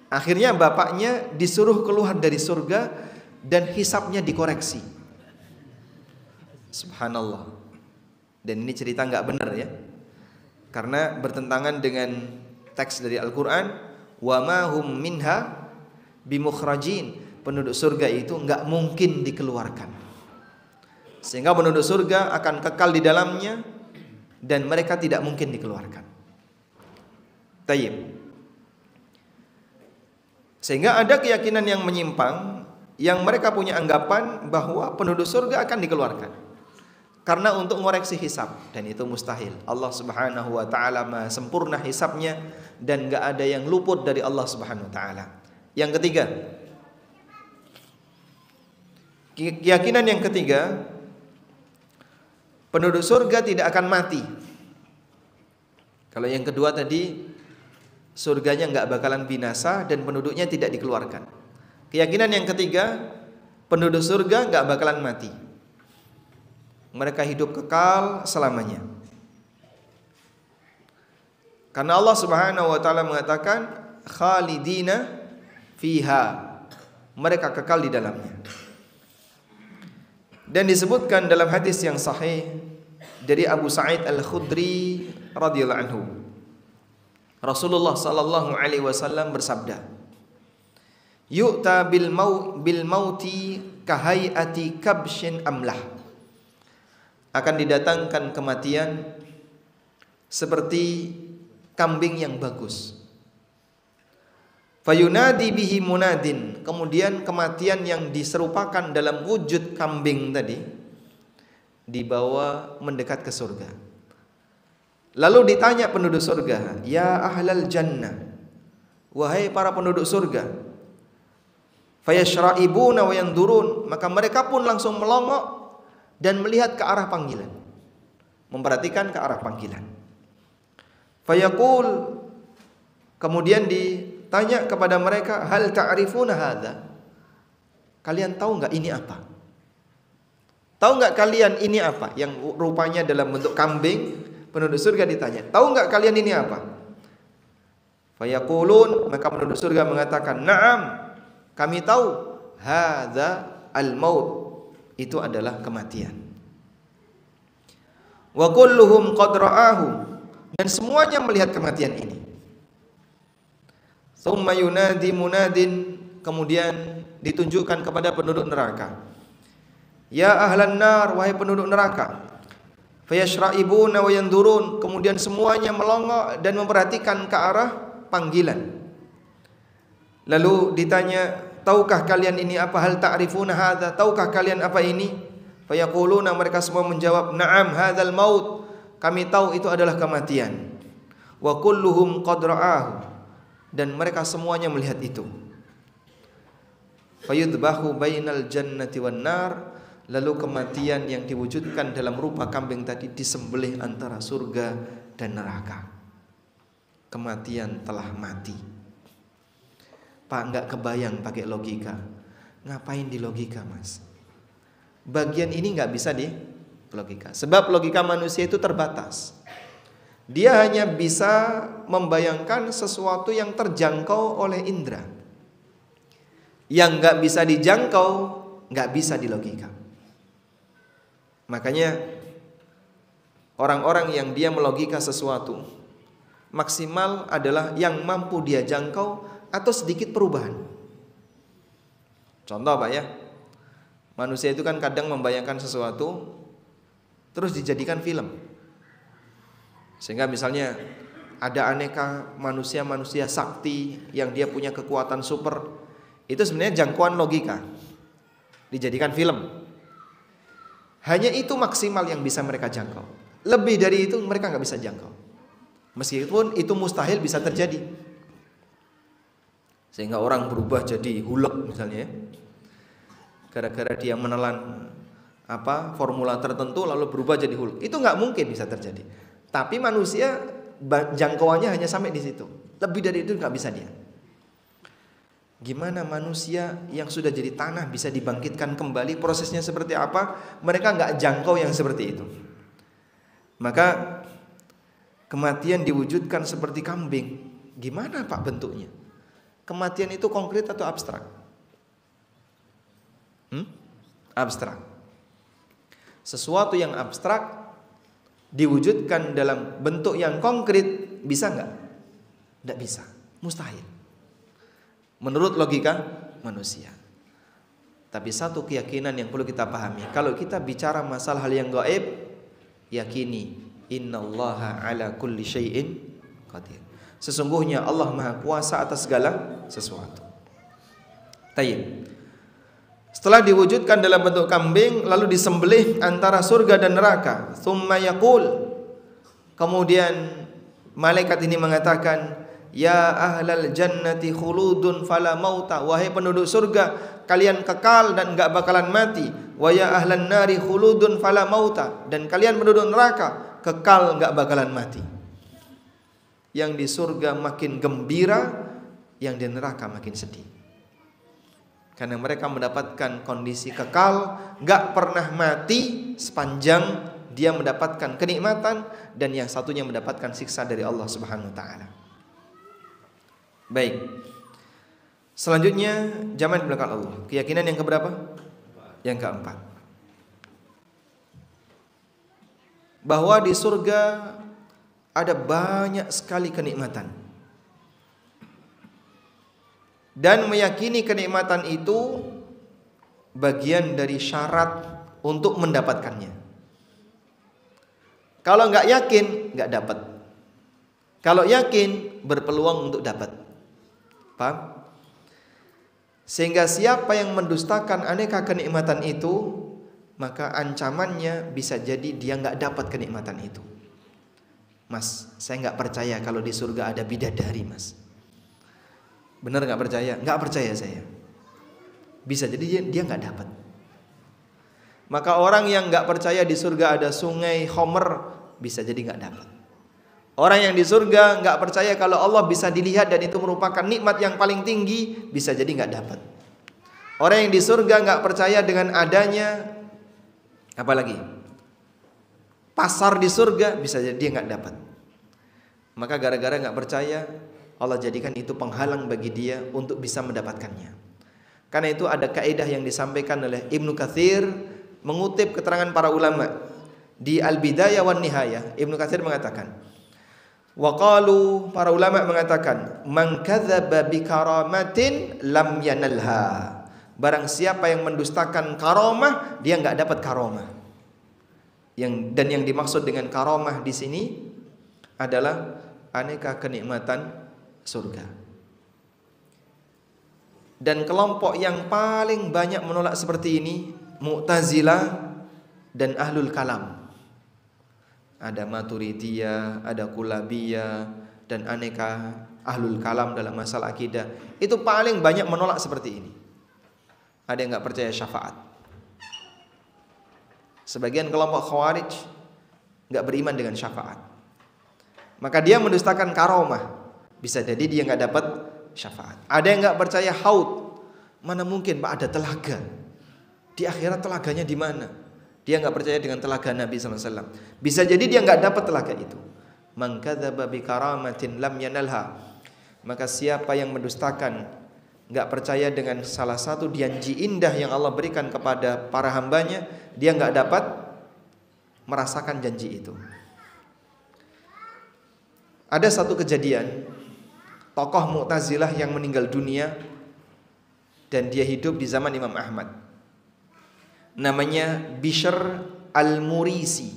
[SPEAKER 1] Akhirnya bapaknya disuruh keluar dari surga dan hisabnya dikoreksi. Subhanallah. Dan ini cerita nggak benar ya, karena bertentangan dengan teks dari Al-Quran. Wa ma hum minha bimukhrajin. Penduduk surga itu nggak mungkin dikeluarkan, sehingga penduduk surga akan kekal di dalamnya dan mereka tidak mungkin dikeluarkan. Tayyib. Sehingga ada keyakinan yang menyimpang, yang mereka punya anggapan bahwa penduduk surga akan dikeluarkan karena untuk mengoreksi hisab, dan itu mustahil. Allah Subhanahu wa taala Maha sempurna hisabnya dan enggak ada yang luput dari Allah Subhanahu wa taala. Yang ketiga, keyakinan yang ketiga, penduduk surga tidak akan mati. Kalau yang kedua tadi, surganya enggak bakalan binasa dan penduduknya tidak dikeluarkan. Keyakinan yang ketiga, penduduk surga enggak bakalan mati. Mereka hidup kekal selamanya. Karena Allah Subhanahu wa taala mengatakan khalidina fiha. Mereka kekal di dalamnya. Dan disebutkan dalam hadis yang sahih dari Abu Sa'id Al-Khudri radhiyallahu anhu, Rasulullah sallallahu alaihi wasallam bersabda, "Yu'ta bil mauti kahayati kabshin amlah." Akan didatangkan kematian seperti kambing yang bagus. Fayunadi bihi munadin. Kemudian kematian yang diserupakan dalam wujud kambing tadi dibawa mendekat ke surga. Lalu ditanya penduduk surga, "Ya ahlal jannah." Wahai para penduduk surga. Fayashra'ibuna wa yandurun. Maka mereka pun langsung melongok dan melihat ke arah panggilan, memperhatikan ke arah panggilan. Fayaqul, kemudian ditanya kepada mereka, hal ta'rifuna hadza? Kalian tahu enggak ini apa? Tahu enggak kalian ini apa? Yang rupanya dalam bentuk kambing. Penduduk surga ditanya, tahu enggak kalian ini apa? Fayaqulun, maka penduduk surga mengatakan, na'am, kami tahu. Hadza al-maut, itu adalah kematian. Wa kulluhum qad ra'ahu, dan semuanya melihat kematian ini. Tsumma yunadi munadin, kemudian ditunjukkan kepada penduduk neraka. Ya ahlan nar, wahai penduduk neraka. Fayashra'ibuna wa yandurun, kemudian semuanya melongok dan memperhatikan ke arah panggilan. Lalu ditanya, tahukah kalian ini apa? Hal ta'rifuna hadza? Tahukah kalian apa ini? Fayaquluna, mereka semua menjawab, na'am hadzal maut. Kami tahu itu adalah kematian. Wa kulluhum qad ra'ahu, dan mereka semuanya melihat itu. Fayudbahu bainal jannati wan nar, lalu kematian yang diwujudkan dalam rupa kambing tadi disembelih antara surga dan neraka. Kematian telah mati. Pak, enggak kebayang pakai logika. Ngapain di logika, Mas? Bagian ini enggak bisa di logika. Sebab logika manusia itu terbatas. Dia hanya bisa membayangkan sesuatu yang terjangkau oleh indera. Yang enggak bisa dijangkau, enggak bisa di logika. Makanya orang-orang yang dia melogika sesuatu maksimal adalah yang mampu dia jangkau atau sedikit perubahan. Contoh Pak ya, manusia itu kan kadang membayangkan sesuatu terus dijadikan film. Sehingga misalnya ada aneka manusia-manusia sakti yang dia punya kekuatan super. Itu sebenarnya jangkauan logika, dijadikan film. Hanya itu maksimal yang bisa mereka jangkau. Lebih dari itu mereka gak bisa jangkau. Meskipun itu mustahil bisa terjadi. Sehingga orang berubah jadi hulek misalnya, gara-gara dia menelan formula tertentu lalu berubah jadi hulu. Itu nggak mungkin bisa terjadi. Tapi manusia jangkauannya hanya sampai di situ. Lebih dari itu nggak bisa dia. Gimana manusia yang sudah jadi tanah bisa dibangkitkan kembali? Prosesnya seperti apa? Mereka nggak jangkau yang seperti itu. Maka kematian diwujudkan seperti kambing. Gimana Pak bentuknya? Kematian itu konkret atau abstrak? Abstrak. Sesuatu yang abstrak diwujudkan dalam bentuk yang konkret, bisa nggak? Nggak bisa, mustahil. Menurut logika manusia. Tapi satu keyakinan yang perlu kita pahami, kalau kita bicara masalah hal yang gaib, yakini innallaha ala kulli syai'in qadir. Sesungguhnya Allah Maha Kuasa atas segala sesuatu. Tayyib. Setelah diwujudkan dalam bentuk kambing, lalu disembelih antara surga dan neraka. Tsumma yaqul. Kemudian malaikat ini mengatakan, ya ahlal jannati khuludun fala mauta. Wahai penduduk surga, kalian kekal dan enggak bakalan mati. Wa ya ahlan nari khuludun fala mauta. Dan kalian penduduk neraka, kekal enggak bakalan mati. Yang di surga makin gembira, yang di neraka makin sedih. Karena mereka mendapatkan kondisi kekal, enggak pernah mati sepanjang dia mendapatkan kenikmatan, dan yang satunya mendapatkan siksa dari Allah Subhanahu wa taala. Baik. Selanjutnya zaman di belakang Allah. Keyakinan yang keberapa? Yang keempat. Bahwa di surga ada banyak sekali kenikmatan. Dan meyakini kenikmatan itu bagian dari syarat untuk mendapatkannya. Kalau enggak yakin, enggak dapat. Kalau yakin, berpeluang untuk dapat. Paham? Sehingga siapa yang mendustakan aneka kenikmatan itu, maka ancamannya bisa jadi dia nggak dapat kenikmatan itu. Mas, saya nggak percaya kalau di surga ada bidadari, Mas. Bener nggak percaya? Nggak percaya saya. Bisa jadi dia nggak dapat. Maka orang yang nggak percaya di surga ada sungai Homer, bisa jadi nggak dapat. Orang yang di surga nggak percaya kalau Allah bisa dilihat dan itu merupakan nikmat yang paling tinggi, bisa jadi nggak dapat. Orang yang di surga nggak percaya dengan adanya apalagi pasar di surga, bisa jadi dia nggak dapat. Maka gara-gara nggak percaya, Allah jadikan itu penghalang bagi dia untuk bisa mendapatkannya. Karena itu ada kaidah yang disampaikan oleh Ibnu Katsir mengutip keterangan para ulama di Al-Bidayah wan Nihayah. Ibnu Katsir mengatakan, waqalu, para ulama mengatakan, man kadzdzaba bi karamatin lam yanalha. Barang siapa yang mendustakan karamah, dia enggak dapat karamah. Dan yang dimaksud dengan karamah di sini adalah aneka kenikmatan surga. Dan kelompok yang paling banyak menolak seperti ini Mu'tazilah dan Ahlul Kalam. Ada Maturidiyah, ada Kulabiyah, dan aneka Ahlul Kalam dalam masalah akidah. Itu paling banyak menolak seperti ini. Ada yang gak percaya syafaat. Sebagian kelompok Khawarij gak beriman dengan syafaat. Maka dia mendustakan karomah. Bisa jadi dia gak dapat syafaat. Ada yang gak percaya haud. Mana mungkin Pak ada telaga. Di akhirat telaganya di mana? Dia enggak percaya dengan telaga Nabi SAW. Bisa jadi dia enggak dapat telaga itu. Man kadzdzaba bi karamatin lam yanalha. Maka siapa yang mendustakan, enggak percaya dengan salah satu janji indah yang Allah berikan kepada para hambanya, dia enggak dapat merasakan janji itu. Ada satu kejadian, tokoh Mu'tazilah yang meninggal dunia dan dia hidup di zaman Imam Ahmad. Namanya Bishr al-Murisi.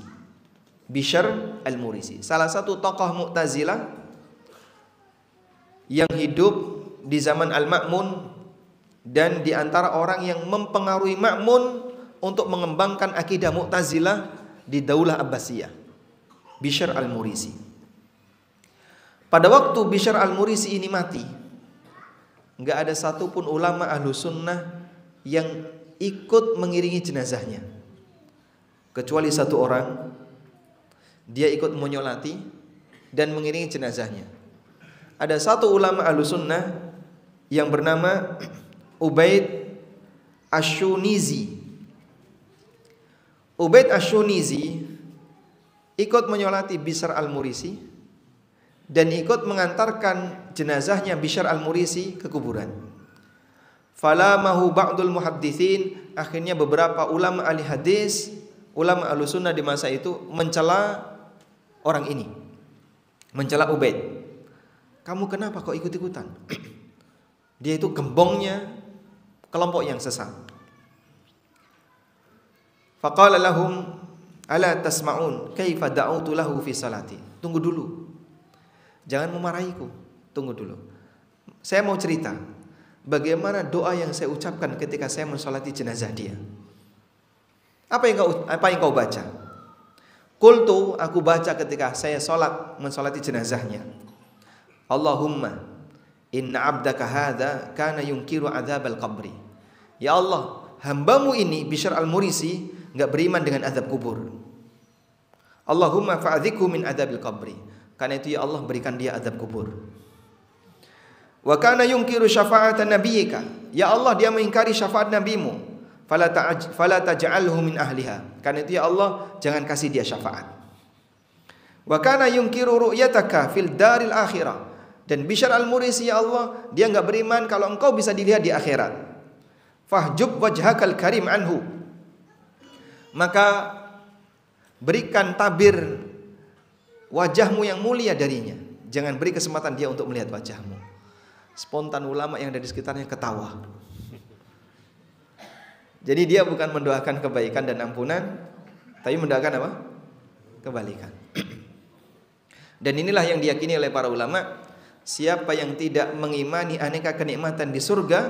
[SPEAKER 1] Bishr al-Murisi, salah satu tokoh Mu'tazilah yang hidup di zaman Al-Ma'mun dan di antara orang yang mempengaruhi Ma'mun untuk mengembangkan akidah Mu'tazilah di Daulah Abbasiyah. Bishr al-Murisi. Pada waktu Bishr al-Murisi ini mati, enggak ada satupun ulama ahlu sunnah yang ikut mengiringi jenazahnya. kecuali satu orang, dia ikut menyolati dan mengiringi jenazahnya. Ada satu ulama Ahlussunnah yang bernama Ubaid Asyunizi. Ubaid Asyunizi ikut menyolati Bishr al-Murisi dan ikut mengantarkan jenazahnya Bishr al-Murisi ke kuburan. Falamahu ba'dul muhadditsin, akhirnya beberapa ulama ahli hadis, ulama Ahlussunnah di masa itu mencela orang ini. Mencela Ubaid. Kamu kenapa kok ikut-ikutan? Dia itu gembongnya kelompok yang sesat. Faqala lahum ala tasma'un kaifa da'utu lahu fi salati. Tunggu dulu. Jangan memarahiku. Tunggu dulu. Saya mau cerita bagaimana doa yang saya ucapkan ketika saya mensolati jenazah dia. Apa yang kau baca? Qultu, aku baca ketika saya mensolati jenazahnya. Allahumma inna abdaka hadza kana yunkiru adzabal qabri. Ya Allah, hambamu ini Bishr al-Murisi enggak beriman dengan azab kubur. Allahumma fa'adzikhu min adzabil qabri. Karena itu ya Allah, berikan dia azab kubur. Wa kana yunkiru syafa'atan nabiyyika. Ya Allah, dia mengingkari syafaat nabimu. Fala taj'alhu min ahliha. Karena itu ya Allah, jangan kasih dia syafaat. Wa kana yunkiru ru'yataka fil daril akhirah. Dan Bishr al-Murisi ya Allah, dia enggak beriman kalau engkau bisa dilihat di akhirat. Fahjub wajhakal karim anhu. Maka berikan tabir wajahmu yang mulia darinya. Jangan beri kesempatan dia untuk melihat wajahmu. Spontan ulama yang ada di sekitarnya ketawa. Jadi dia bukan mendoakan kebaikan dan ampunan, tapi mendoakan apa? Kebalikan. Dan inilah yang diyakini oleh para ulama. Siapa yang tidak mengimani aneka kenikmatan di surga,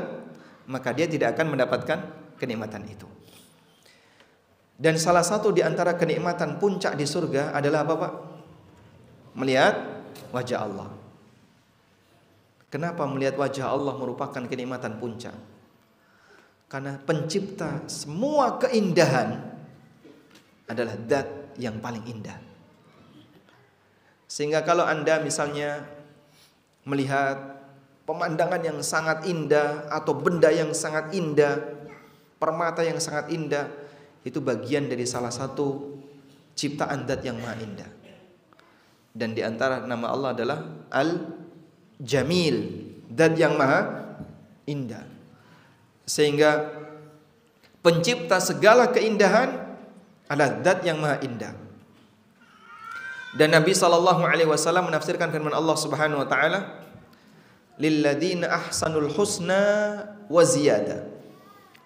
[SPEAKER 1] maka dia tidak akan mendapatkan kenikmatan itu. Dan salah satu di antara kenikmatan puncak di surga adalah apa, Pak? Melihat wajah Allah. Kenapa melihat wajah Allah merupakan kenikmatan puncak? Karena pencipta semua keindahan adalah zat yang paling indah. Sehingga kalau Anda misalnya melihat pemandangan yang sangat indah atau benda yang sangat indah, permata yang sangat indah, itu bagian dari salah satu ciptaan zat yang maha indah. Dan di antara nama Allah adalah Al-Jamil, zat yang maha indah. Sehingga pencipta segala keindahan adalah zat yang maha indah. Dan Nabi SAW menafsirkan firman Allah Subhanahu wa taala, lilladzina ahsanul husna wa ziyada.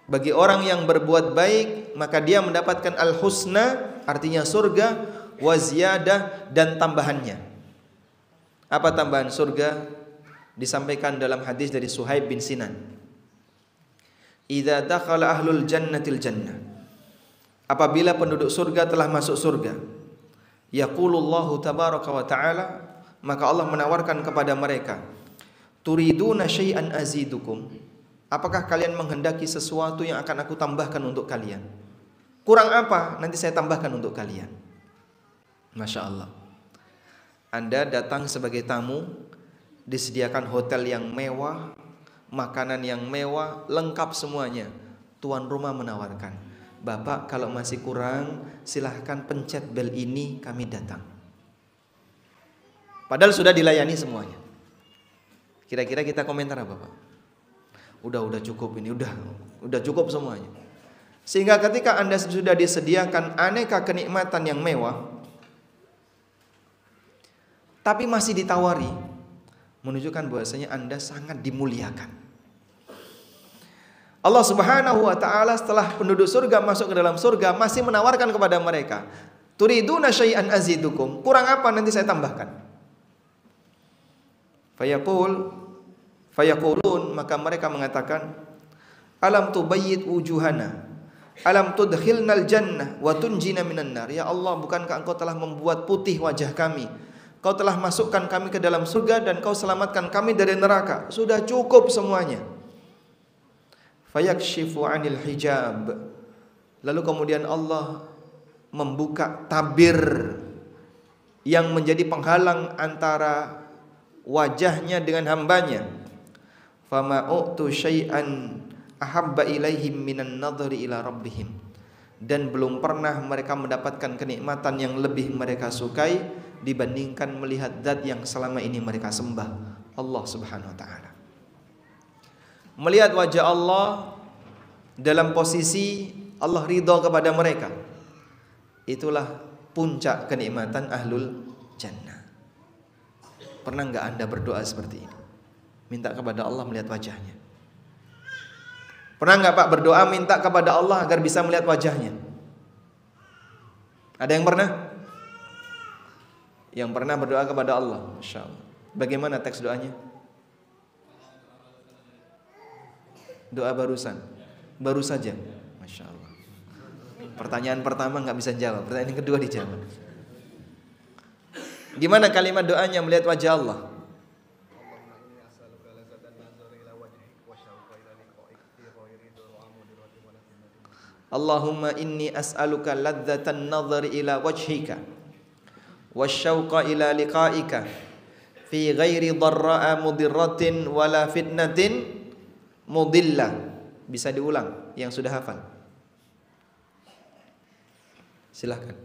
[SPEAKER 1] Bagi orang yang berbuat baik, maka dia mendapatkan al-husna, artinya surga, wa ziyadah, dan tambahannya. Apa tambahan surga? Disampaikan dalam hadis dari Suhaib bin Sinan. Idza dakhala ahlul jannatil jannah. Apabila penduduk surga telah masuk surga, yaqulullahu tabaraka wa ta'ala, maka Allah menawarkan kepada mereka, turiduna syai'an azidukum. Apakah kalian menghendaki sesuatu yang akan aku tambahkan untuk kalian? Kurang apa? Nanti saya tambahkan untuk kalian. Masya Allah. Anda datang sebagai tamu, disediakan hotel yang mewah, makanan yang mewah, lengkap semuanya. Tuan rumah menawarkan, Bapak kalau masih kurang, silahkan pencet bel ini, kami datang. Padahal sudah dilayani semuanya. Kira-kira kita komentar apa, Pak? Udah cukup ini, udah cukup semuanya. Sehingga ketika Anda sudah disediakan aneka kenikmatan yang mewah, tapi masih ditawari, menunjukkan bahwasanya Anda sangat dimuliakan. Allah Subhanahu wa taala setelah penduduk surga masuk ke dalam surga masih menawarkan kepada mereka, turiduna syai'an azidukum. Kurang apa nanti saya tambahkan. Fayaqulun, maka mereka mengatakan, alam tubayyid wujuhana, alam tudkhilnal jannah wa tunjina minan nar. Ya Allah, bukankah engkau telah membuat putih wajah kami, kau telah masukkan kami ke dalam surga, dan kau selamatkan kami dari neraka. Sudah cukup semuanya. Fayakshifu anil hijab. Lalu kemudian Allah membuka tabir yang menjadi penghalang antara wajahnya dengan hambanya. Fama u'tu syai'an ahabba ilaihim minan nadhari ila rabbihim. Dan belum pernah mereka mendapatkan kenikmatan yang lebih mereka sukai dibandingkan melihat zat yang selama ini mereka sembah, Allah Subhanahu wa taala. Melihat wajah Allah dalam posisi Allah ridha kepada mereka, itulah puncak kenikmatan ahlul jannah. Pernah enggak Anda berdoa seperti ini? Minta kepada Allah melihat wajahnya. Pernah enggak Pak berdoa minta kepada Allah agar bisa melihat wajahnya? Ada yang pernah? Yang pernah berdoa kepada Allah? Masya Allah. Bagaimana teks doanya? Doa barusan, baru saja. Masya Allah. Pertanyaan pertama nggak bisa jawab, pertanyaan kedua dijawab. Gimana kalimat doanya melihat wajah Allah? Allahumma inni as'aluka ladzatan nadhari ila wajhika wasyauqa ila liqa'ika fi ghairi dharra'a mudirratin wala fitnatin mudillah. Bisa diulang yang sudah hafal. Silahkan.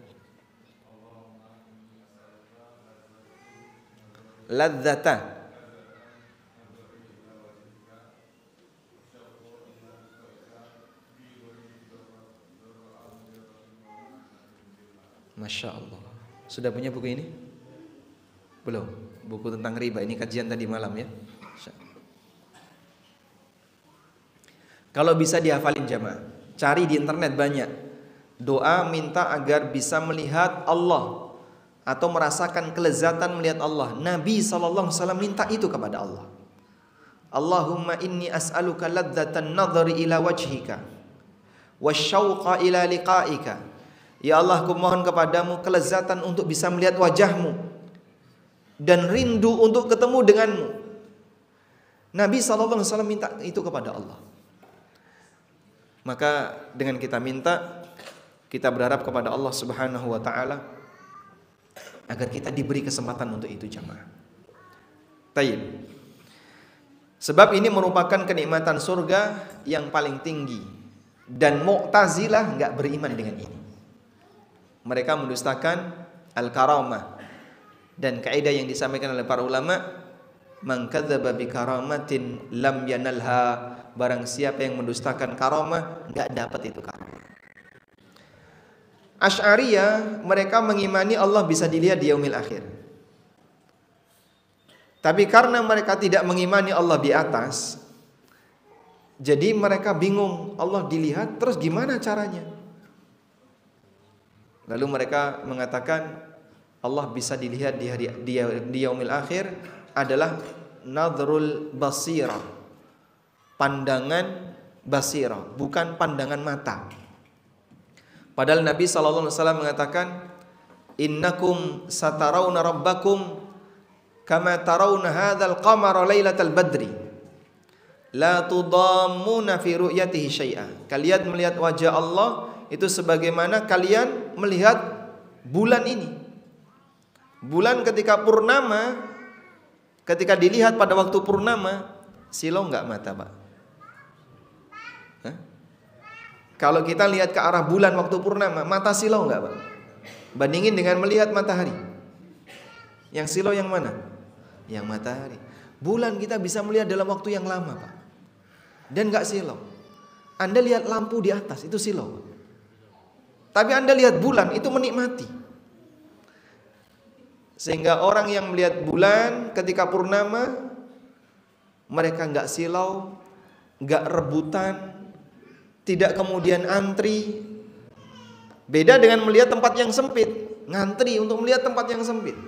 [SPEAKER 1] Ladzata, Masya Allah. Sudah punya buku ini? Belum. Buku tentang riba, ini kajian tadi malam ya. Kalau bisa dihafalin jamaah, cari di internet banyak doa minta agar bisa melihat Allah atau merasakan kelezatan melihat Allah. Nabi SAW minta itu kepada Allah. Allahumma inni as'aluka ladzatan nadhari ila wajhika wasyauqa ila liqa'ika. Ya Allah, aku mohon kepadamu kelezatan untuk bisa melihat wajahmu dan rindu untuk ketemu denganmu. Nabi SAW minta itu kepada Allah. Maka dengan kita minta, kita berharap kepada Allah Subhanahu wa taala agar kita diberi kesempatan untuk itu jamaah. Tayyib. Sebab ini merupakan kenikmatan surga yang paling tinggi dan Mu'tazilah enggak beriman dengan ini. Mereka mendustakan al-karamah dan kaidah yang disampaikan oleh para ulama, man kadzdzaba bi karamatin lam yanalha. Barang siapa yang mendustakan karamah, enggak dapat itu karamah. Asy'ariyah mereka mengimani Allah bisa dilihat di yaumil akhir. Tapi karena mereka tidak mengimani Allah di atas, jadi mereka bingung, Allah dilihat terus gimana caranya? Lalu mereka mengatakan Allah bisa dilihat di yaumil akhir adalah nadhrul basirah. Pandangan basirah, bukan pandangan mata. Padahal Nabi SAW mengatakan, innakum satarawna rabbakum kama tarawna hadzal qamara lailatal badri la tudammuna fi ru'yatihi syai'a. Kalian melihat wajah Allah itu sebagaimana kalian melihat bulan ini. Bulan ketika purnama, ketika dilihat pada waktu purnama, silau enggak mata, Pak? Kalau kita lihat ke arah bulan waktu purnama, mata silau enggak, Pak? Bandingin dengan melihat matahari. Yang silau yang mana? Yang matahari. Bulan kita bisa melihat dalam waktu yang lama, Pak. Dan enggak silau. Anda lihat lampu di atas, itu silau, Pak. Tapi Anda lihat bulan, itu menikmati. Sehingga orang yang melihat bulan ketika purnama, mereka enggak silau, enggak rebutan, tidak kemudian antri. Beda dengan melihat tempat yang sempit, ngantri untuk melihat tempat yang sempit.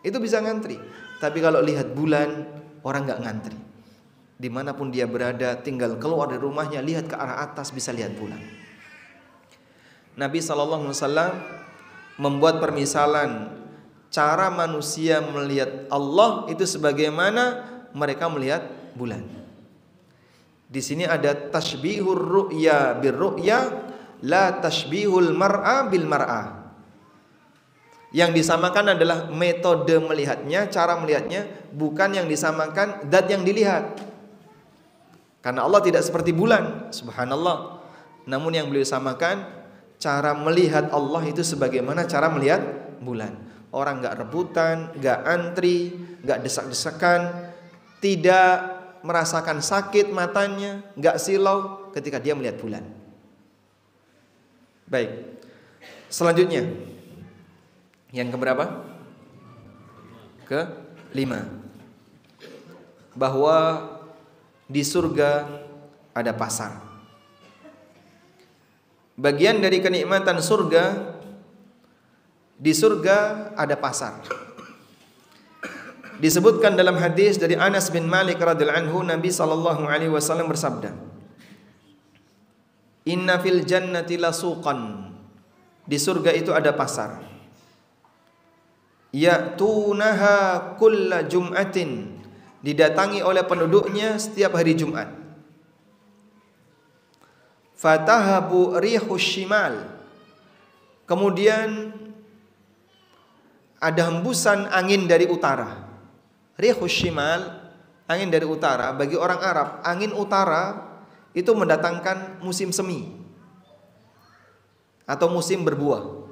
[SPEAKER 1] Itu bisa ngantri. Tapi kalau lihat bulan, orang nggak ngantri. Dimanapun dia berada, tinggal keluar dari rumahnya, lihat ke arah atas, bisa lihat bulan. Nabi SAW membuat permisalan cara manusia melihat Allah itu sebagaimana mereka melihat bulan. Di sini ada tasbihur ru'ya birru'ya la tashbihul mar'a bil mar'ah. Yang disamakan adalah metode melihatnya, cara melihatnya, bukan yang disamakan zat yang dilihat. Karena Allah tidak seperti bulan, subhanallah. Namun yang beliau samakan cara melihat Allah itu sebagaimana cara melihat bulan. Orang gak rebutan, gak antri, gak desak-desakan, tidak merasakan sakit matanya, gak silau ketika dia melihat bulan. Baik, selanjutnya yang keberapa? Kelima, bahwa di surga ada pasar. Bagian dari kenikmatan surga, di surga ada pasar. Disebutkan dalam hadis dari Anas bin Malik radhiyallahu anhu, Nabi sallallahu alaihi wasallam bersabda, "Inna fil jannati lasuqan." Di surga itu ada pasar. Ya'tunaha kulla jum'atin. Didatangi oleh penduduknya setiap hari Jumat. Fatahabu rihus shimal. Kemudian ada hembusan angin dari utara. Rihus shimal, angin dari utara. Bagi orang Arab, angin utara itu mendatangkan musim semi atau musim berbuah.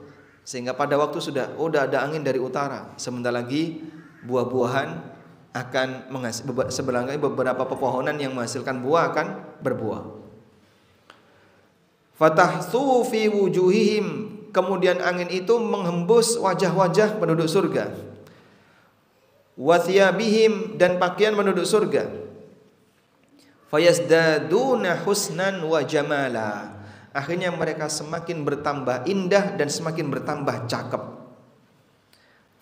[SPEAKER 1] Sehingga pada waktu sudah ada angin dari utara, sebentar lagi buah-buahan akan menghasilkan, beberapa pepohonan yang menghasilkan buah akan berbuah. Fatahsu fi wujuhihim, kemudian angin itu menghembus wajah-wajah penduduk surga. Wa thiyabihim, dan pakaian penduduk surga. Fayazdaduna husnan wa jamala. Akhirnya mereka semakin bertambah indah dan semakin bertambah cakep.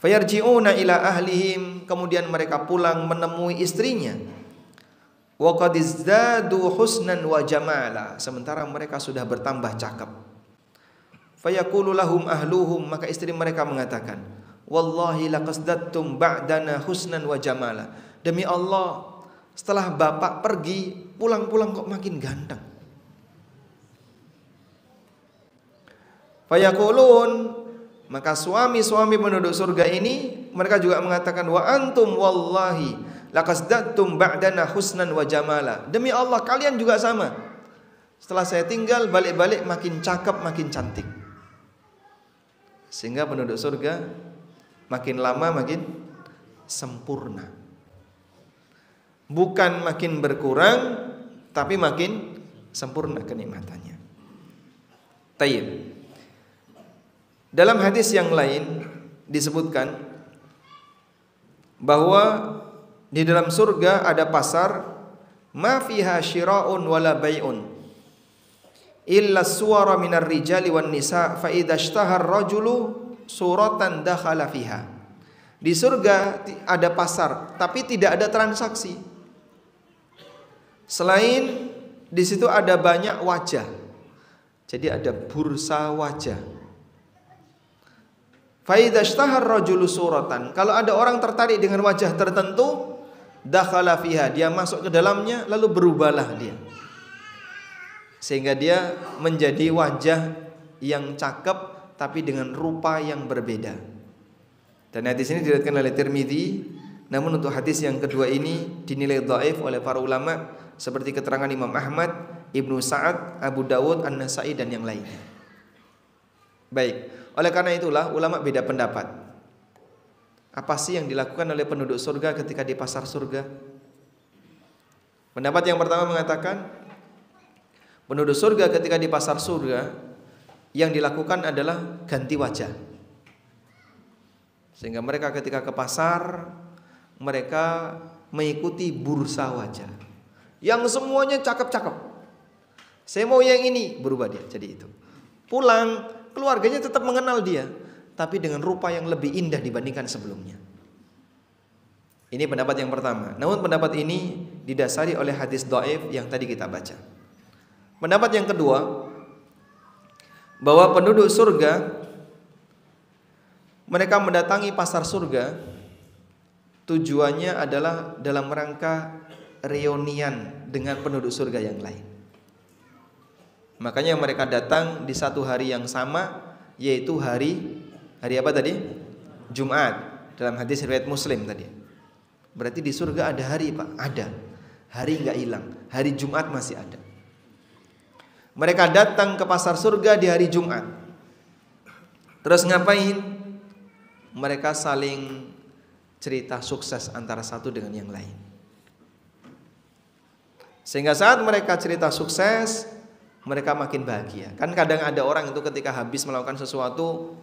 [SPEAKER 1] Fayarji'una ila ahlihim, kemudian mereka pulang menemui istrinya. Wa qad izdadu husnan wa jamala, sementara mereka sudah bertambah cakep. Fayaqulu lahum ahluhum, maka istri mereka mengatakan, wallahi laqasdattum ba'dana husnan wa jamala. Demi Allah, setelah bapak pergi, pulang-pulang kok makin ganteng. Fayaqulun, maka suami-suami penduduk surga ini mereka juga mengatakan, wa antum wallahi laqasdattum ba'dana husnan wa jamala. Demi Allah, kalian juga sama. Setelah saya tinggal, balik-balik makin cakep, makin cantik. Sehingga penduduk surga makin lama makin sempurna. Bukan makin berkurang, tapi makin sempurna kenikmatannya. Tayyib. Dalam hadis yang lain disebutkan bahwa di dalam surga ada pasar, ma fiha syira'un wala bai'un illa suwara minar rijali wan nisa fa idza ishtahar rajulu suratan dakhala fiha. Di surga ada pasar, tapi tidak ada transaksi. Selain di situ ada banyak wajah. Jadi ada bursa wajah. Fa idza ishtahar rajulu suratan, kalau ada orang tertarik dengan wajah tertentu, dakhala fiha, dia masuk ke dalamnya lalu berubahlah dia. Sehingga dia menjadi wajah yang cakep tapi dengan rupa yang berbeda. Dan hadis ini diriwayatkan oleh Tirmidzi, namun untuk hadis yang kedua ini dinilai dhaif oleh para ulama seperti keterangan Imam Ahmad, Ibnu Sa'ad, Abu Dawud, An-Nasa'i dan yang lainnya. Baik, oleh karena itulah ulama beda pendapat. Apa sih yang dilakukan oleh penduduk surga ketika di pasar surga? Pendapat yang pertama mengatakan penduduk surga ketika di pasar surga yang dilakukan adalah ganti wajah. Sehingga mereka ketika ke pasar, mereka mengikuti bursa wajah yang semuanya cakep-cakep. Saya mau yang ini, berubah dia jadi itu. Pulang, keluarganya tetap mengenal dia, tapi dengan rupa yang lebih indah dibandingkan sebelumnya. Ini pendapat yang pertama. Namun pendapat ini didasari oleh hadis dhaif yang tadi kita baca. Pendapat yang kedua, bahwa penduduk surga mereka mendatangi pasar surga tujuannya adalah dalam rangka reunian dengan penduduk surga yang lain. Makanya mereka datang di satu hari yang sama, yaitu hari apa tadi? Jumat. Dalam hadis riwayat Muslim tadi. Berarti di surga ada hari, Pak? Ada. Hari enggak hilang. Hari Jumat masih ada. Mereka datang ke pasar surga di hari Jumat. Terus ngapain? Mereka saling cerita sukses antara satu dengan yang lain. Sehingga saat mereka cerita sukses, mereka makin bahagia. Kan kadang ada orang itu ketika habis melakukan sesuatu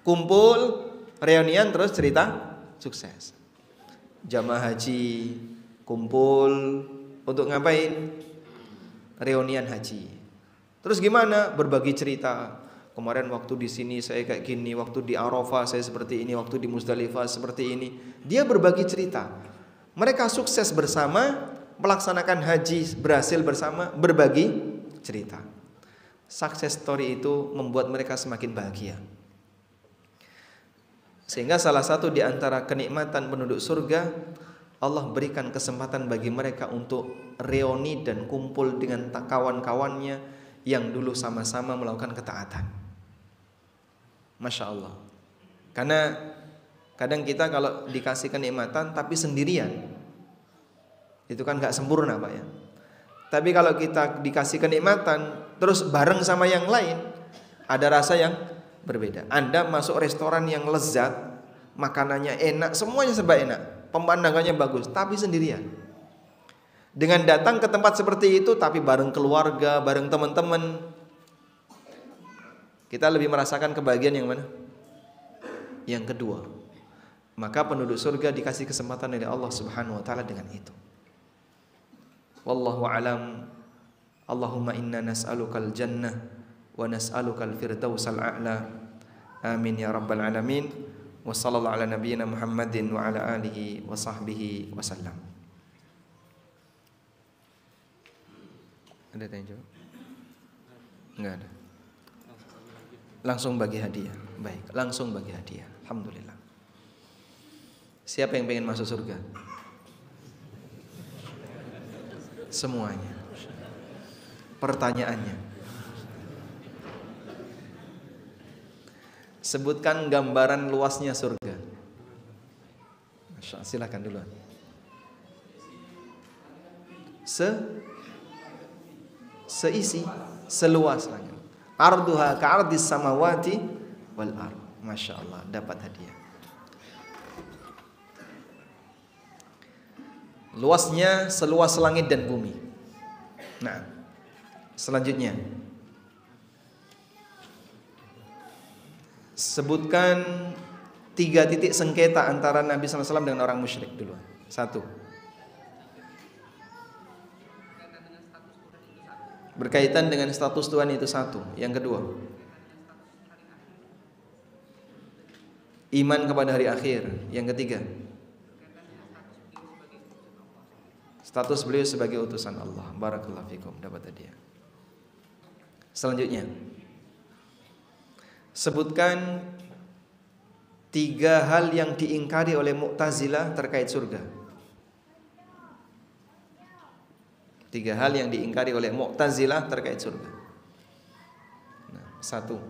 [SPEAKER 1] kumpul, reunian, terus cerita sukses. Jamaah haji kumpul untuk ngapain? Reunian haji. Terus gimana? Berbagi cerita. Kemarin waktu di sini saya kayak gini, waktu di Arafah saya seperti ini, waktu di Muzdalifah seperti ini. Dia berbagi cerita. Mereka sukses bersama, melaksanakan haji berhasil bersama, berbagi cerita. Success story itu membuat mereka semakin bahagia. Sehingga salah satu di antara kenikmatan penduduk surga, Allah berikan kesempatan bagi mereka untuk reuni dan kumpul dengan kawan-kawannya yang dulu sama-sama melakukan ketaatan. Masya Allah. Karena kadang kita kalau dikasih kenikmatan tapi sendirian, itu kan gak sempurna, Pak ya. Tapi kalau kita dikasih kenikmatan terus bareng sama yang lain, ada rasa yang berbeda. Anda masuk restoran yang lezat, makanannya enak, semuanya serba enak, pemandangannya bagus, tapi sendirian. Dengan datang ke tempat seperti itu tapi bareng keluarga, bareng teman-teman, kita lebih merasakan kebahagiaan yang mana? Yang kedua. Maka penduduk surga dikasih kesempatan oleh Allah Subhanahu wa taala dengan itu. Wallahu alam. Allahumma inna nas'alukal jannah wa nas'alukal firdausal a'la. Amin ya rabbal alamin. Wa sallallahu ala nabiyyina Muhammadin wa ala alihi wa sahbihi wasallam. Ada tanya jawab? Enggak ada. Langsung bagi hadiah. Baik, langsung bagi hadiah. Alhamdulillah. Siapa yang pengen masuk surga? Semuanya. Pertanyaannya, sebutkan gambaran luasnya surga. Masya Allah, silakan duluan. Seisi, seluas langit. Arduha ka'ardis samawati wal ard. Masya Allah, dapat hadiah. Luasnya seluas langit dan bumi. Nah, selanjutnya sebutkan 3 titik sengketa antara Nabi SAW dengan orang musyrik dulu. 1. Berkaitan dengan status Tuhan itu 1. Yang kedua, iman kepada hari akhir. Yang ketiga, status beliau sebagai utusan Allah. Barakallahu fikum, dapat hadiah. Selanjutnya, sebutkan 3 hal yang diingkari oleh Mu'tazilah terkait surga. 3 hal yang diingkari oleh Mu'tazilah terkait surga. Nah, 1.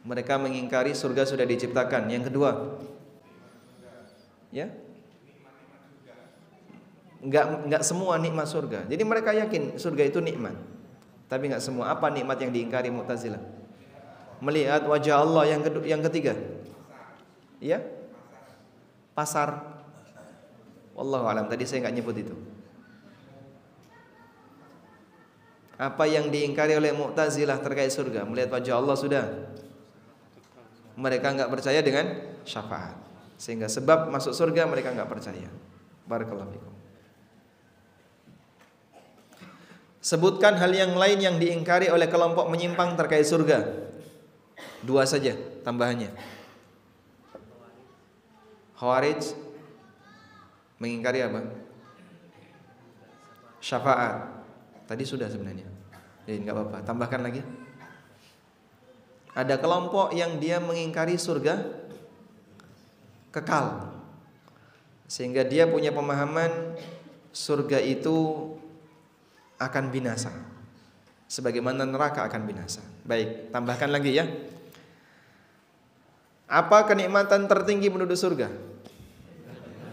[SPEAKER 1] Mereka mengingkari surga sudah diciptakan. Yang kedua, ya, enggak semua nikmat surga. Jadi mereka yakin surga itu nikmat, tapi enggak semua. Apa nikmat yang diingkari Mu'tazilah? Melihat wajah Allah. Yang ketiga, ya, pasar. Wallahu alam, tadi saya enggak nyebut itu. Apa yang diingkari oleh Mu'tazilah terkait surga? Melihat wajah Allah sudah. Mereka enggak percaya dengan syafaat. Sehingga sebab masuk surga mereka enggak percaya. Barakallahu fikum. Sebutkan hal yang lain yang diingkari oleh kelompok menyimpang terkait surga. 2 saja tambahannya. Khawarij mengingkari apa? Syafaat. Tadi sudah sebenarnya. Jadi enggak apa-apa, tambahkan lagi. Ada kelompok yang dia mengingkari surga kekal. Sehingga dia punya pemahaman surga itu akan binasa, sebagaimana neraka akan binasa. Baik, tambahkan lagi ya. Apa kenikmatan tertinggi penduduk surga?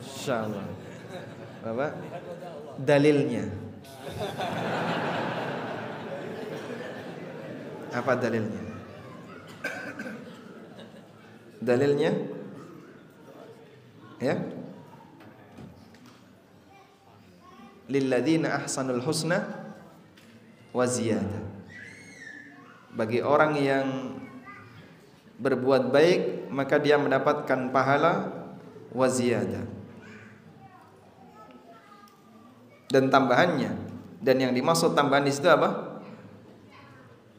[SPEAKER 1] Insyaallah. Apa? Dalilnya. Apa dalilnya? Dalilnya? Ya. Lilladzina ahsanul husna wa ziyadah. Bagi orang yang berbuat baik maka dia mendapatkan pahala wa ziyadah. Dan tambahannya. Dan yang dimaksud tambahan di situ apa?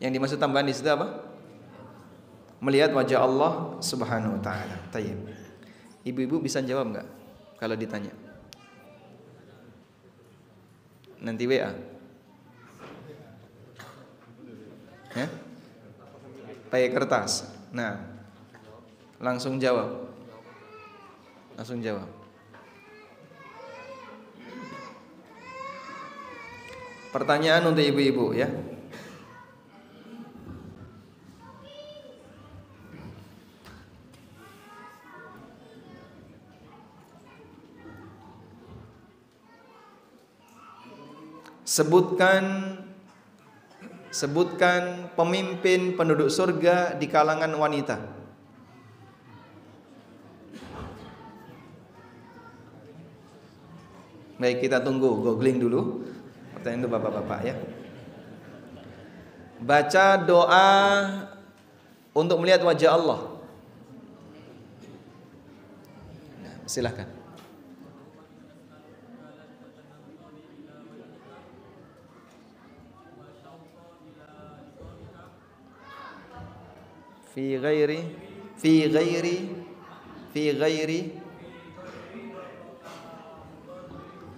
[SPEAKER 1] Yang dimaksud tambahan di situ apa? Melihat wajah Allah Subhanahu wa taala. Tayyib. Ibu-ibu bisa jawab enggak kalau ditanya? Nanti WA. Ya? Pakai kertas. Nah, langsung jawab. Langsung jawab. Pertanyaan untuk ibu-ibu ya. Sebutkan pemimpin penduduk surga di kalangan wanita. Baik, kita tunggu googling dulu. Pertanyaan itu bapak-bapak ya. Baca doa untuk melihat wajah Allah. Nah, silahkan. Fi ghairi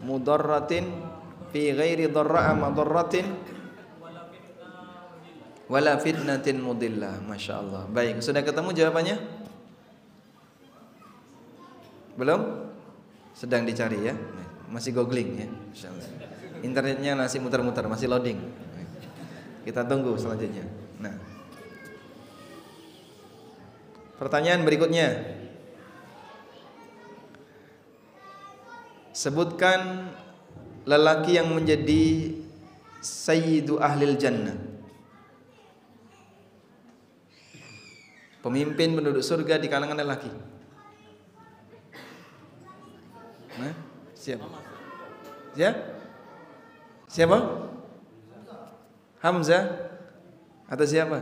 [SPEAKER 1] mudarratin fi ghairi dharra'a madarratin wala fitnatin mudillah. Masya Allah. Baik, sudah ketemu jawabannya? Belum? Sedang dicari ya. Masih googling ya. Masya Allah. Internetnya masih muter-muter, masih loading. Kita tunggu selanjutnya. Nah, pertanyaan berikutnya. Sebutkan lelaki yang menjadi sayyidu ahlil jannah. Pemimpin penduduk surga di kalangan lelaki. Nah, siapa? Siapa? Hamzah atau siapa?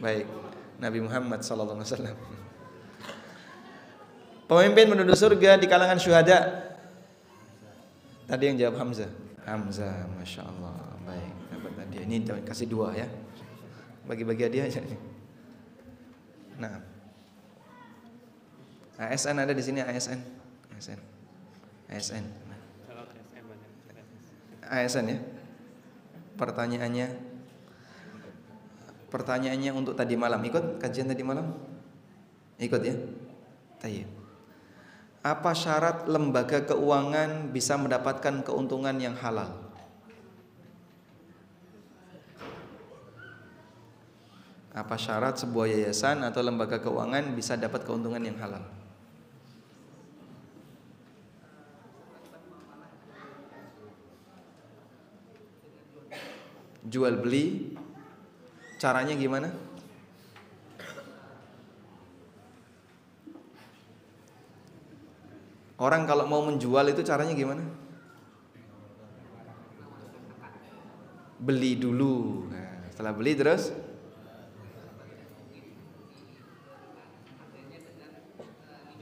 [SPEAKER 1] Baik, Nabi Muhammad sallallahu alaihi wasallam. Pemimpin penduduk surga di kalangan syuhada. Tadi yang jawab Hamzah. Hamzah, masya Allah. Baik, dapat hadiah. Ini kasih 2 ya. Bagi-bagi hadiah aja. Nah, ASN ada di sini. ASN. ASN ya. Pertanyaannya untuk tadi malam. Ikut kajian tadi malam? Ikut ya. Tayyib. Apa syarat lembaga keuangan bisa mendapatkan keuntungan yang halal? Apa syarat sebuah yayasan atau lembaga keuangan bisa dapat keuntungan yang halal? Jual beli, caranya gimana? Orang kalau mau menjual itu caranya gimana? Beli dulu. Nah, setelah beli terus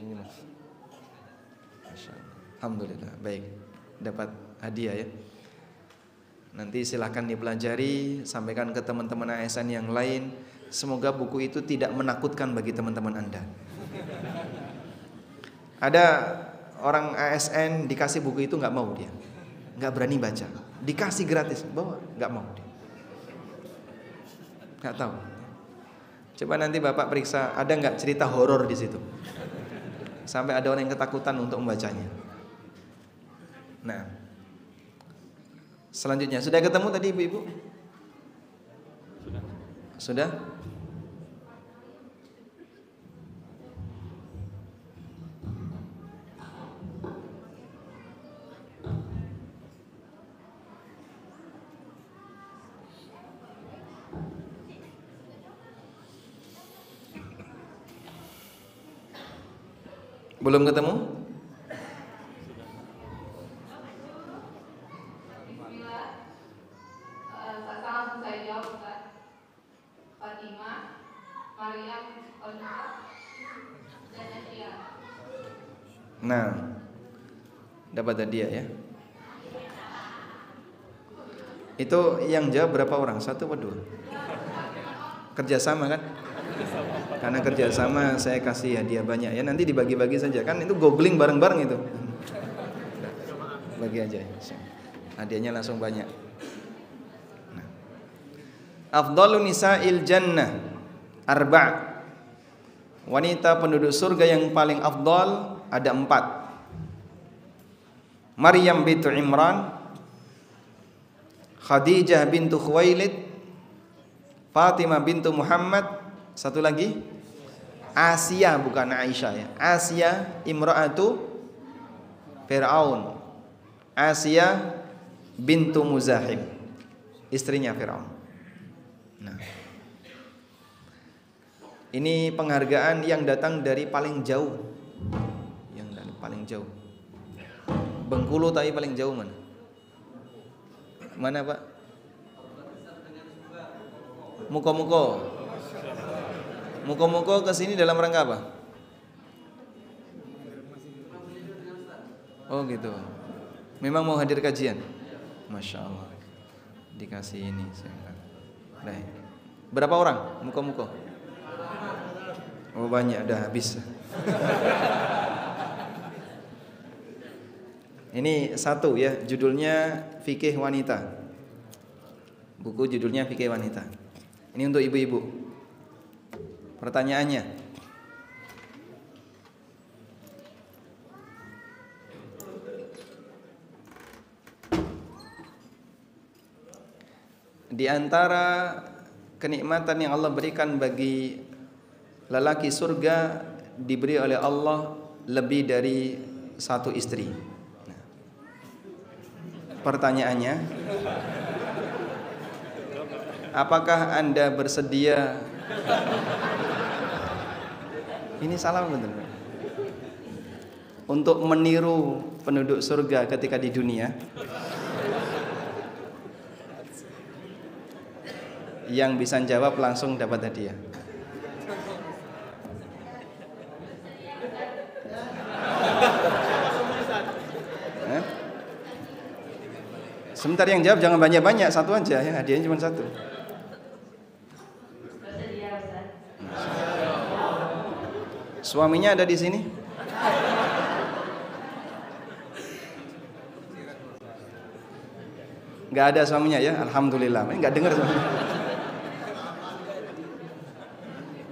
[SPEAKER 1] ini Mas. Alhamdulillah. Baik. Dapat hadiah ya. Nanti silahkan dipelajari, sampaikan ke teman-teman ASN yang lain. Semoga buku itu tidak menakutkan bagi teman-teman Anda. Ada orang ASN dikasih buku itu nggak mau dia, nggak berani baca. Dikasih gratis, bawa nggak mau dia, nggak tahu. Coba nanti bapak periksa ada nggak cerita horor di situ, sampai ada orang yang ketakutan untuk membacanya. Nah, Selanjutnya, sudah ketemu tadi ibu-ibu? Sudah? Belum ketemu? Nah, dapat hadiah ya. Itu yang jawab berapa orang? 1 atau 2? Kerjasama kan? Karena kerjasama saya kasih hadiah banyak ya. Nanti dibagi-bagi saja kan, itu googling bareng-bareng itu. Bagi aja. Hadiahnya langsung banyak. Nah. Afdhalun nisa'il jannah arba'. Wanita penduduk surga yang paling afdal ada 4. Maryam bintu Imran, Khadijah bintu Khuwailid, Fatimah bintu Muhammad, satu lagi Asia, bukan Aisyah ya. Asia imra'atu Fir'aun. Asia bintu Muzahim, istrinya Fir'aun. Nah, ini penghargaan yang datang dari paling jauh. Yang dari paling jauh. Bengkulu tapi paling jauh mana? Mana Pak? Muko-muko. Muko-muko ke sini dalam rangka apa? Oh gitu. Memang mau hadir kajian? Masya Allah. Dikasih ini. Baik. Berapa orang muko-muko? Oh banyak, udah habis. Ini satu ya, judulnya Fikih Wanita. Buku judulnya Fikih Wanita. Ini untuk ibu-ibu. Pertanyaannya, di antara kenikmatan yang Allah berikan bagi lelaki surga, diberi oleh Allah lebih dari 1 istri. Nah, pertanyaannya, apakah Anda bersedia? Ini salah betul. Untuk meniru penduduk surga ketika di dunia. Yang bisa jawab langsung dapat hadiah. Sebentar, yang jawab jangan banyak-banyak, 1 aja ya, hadiahnya cuma 1. Suaminya ada di sini? Gak ada suaminya ya, alhamdulillah. Ini gak dengar suaminya.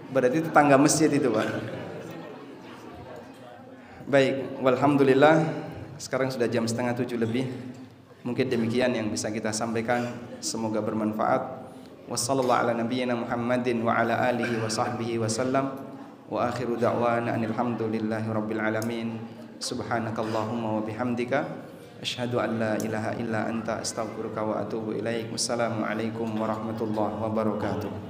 [SPEAKER 1] Berarti tetangga masjid itu Pak. Baik, walhamdulillah. Sekarang sudah jam 6:30 lebih. Mungkin demikian yang bisa kita sampaikan. Semoga bermanfaat. Wassallallahu ala nabiyyina Muhammadin wa ala alihi wa sahbihi wasallam. Wa akhiru da'wana alhamdulillahi rabbil alamin. Subhanakallahumma wa bihamdika asyhadu an la ilaha illa anta astaghfiruka wa atubu ilaik. Wassalamualaikum warahmatullahi wabarakatuh.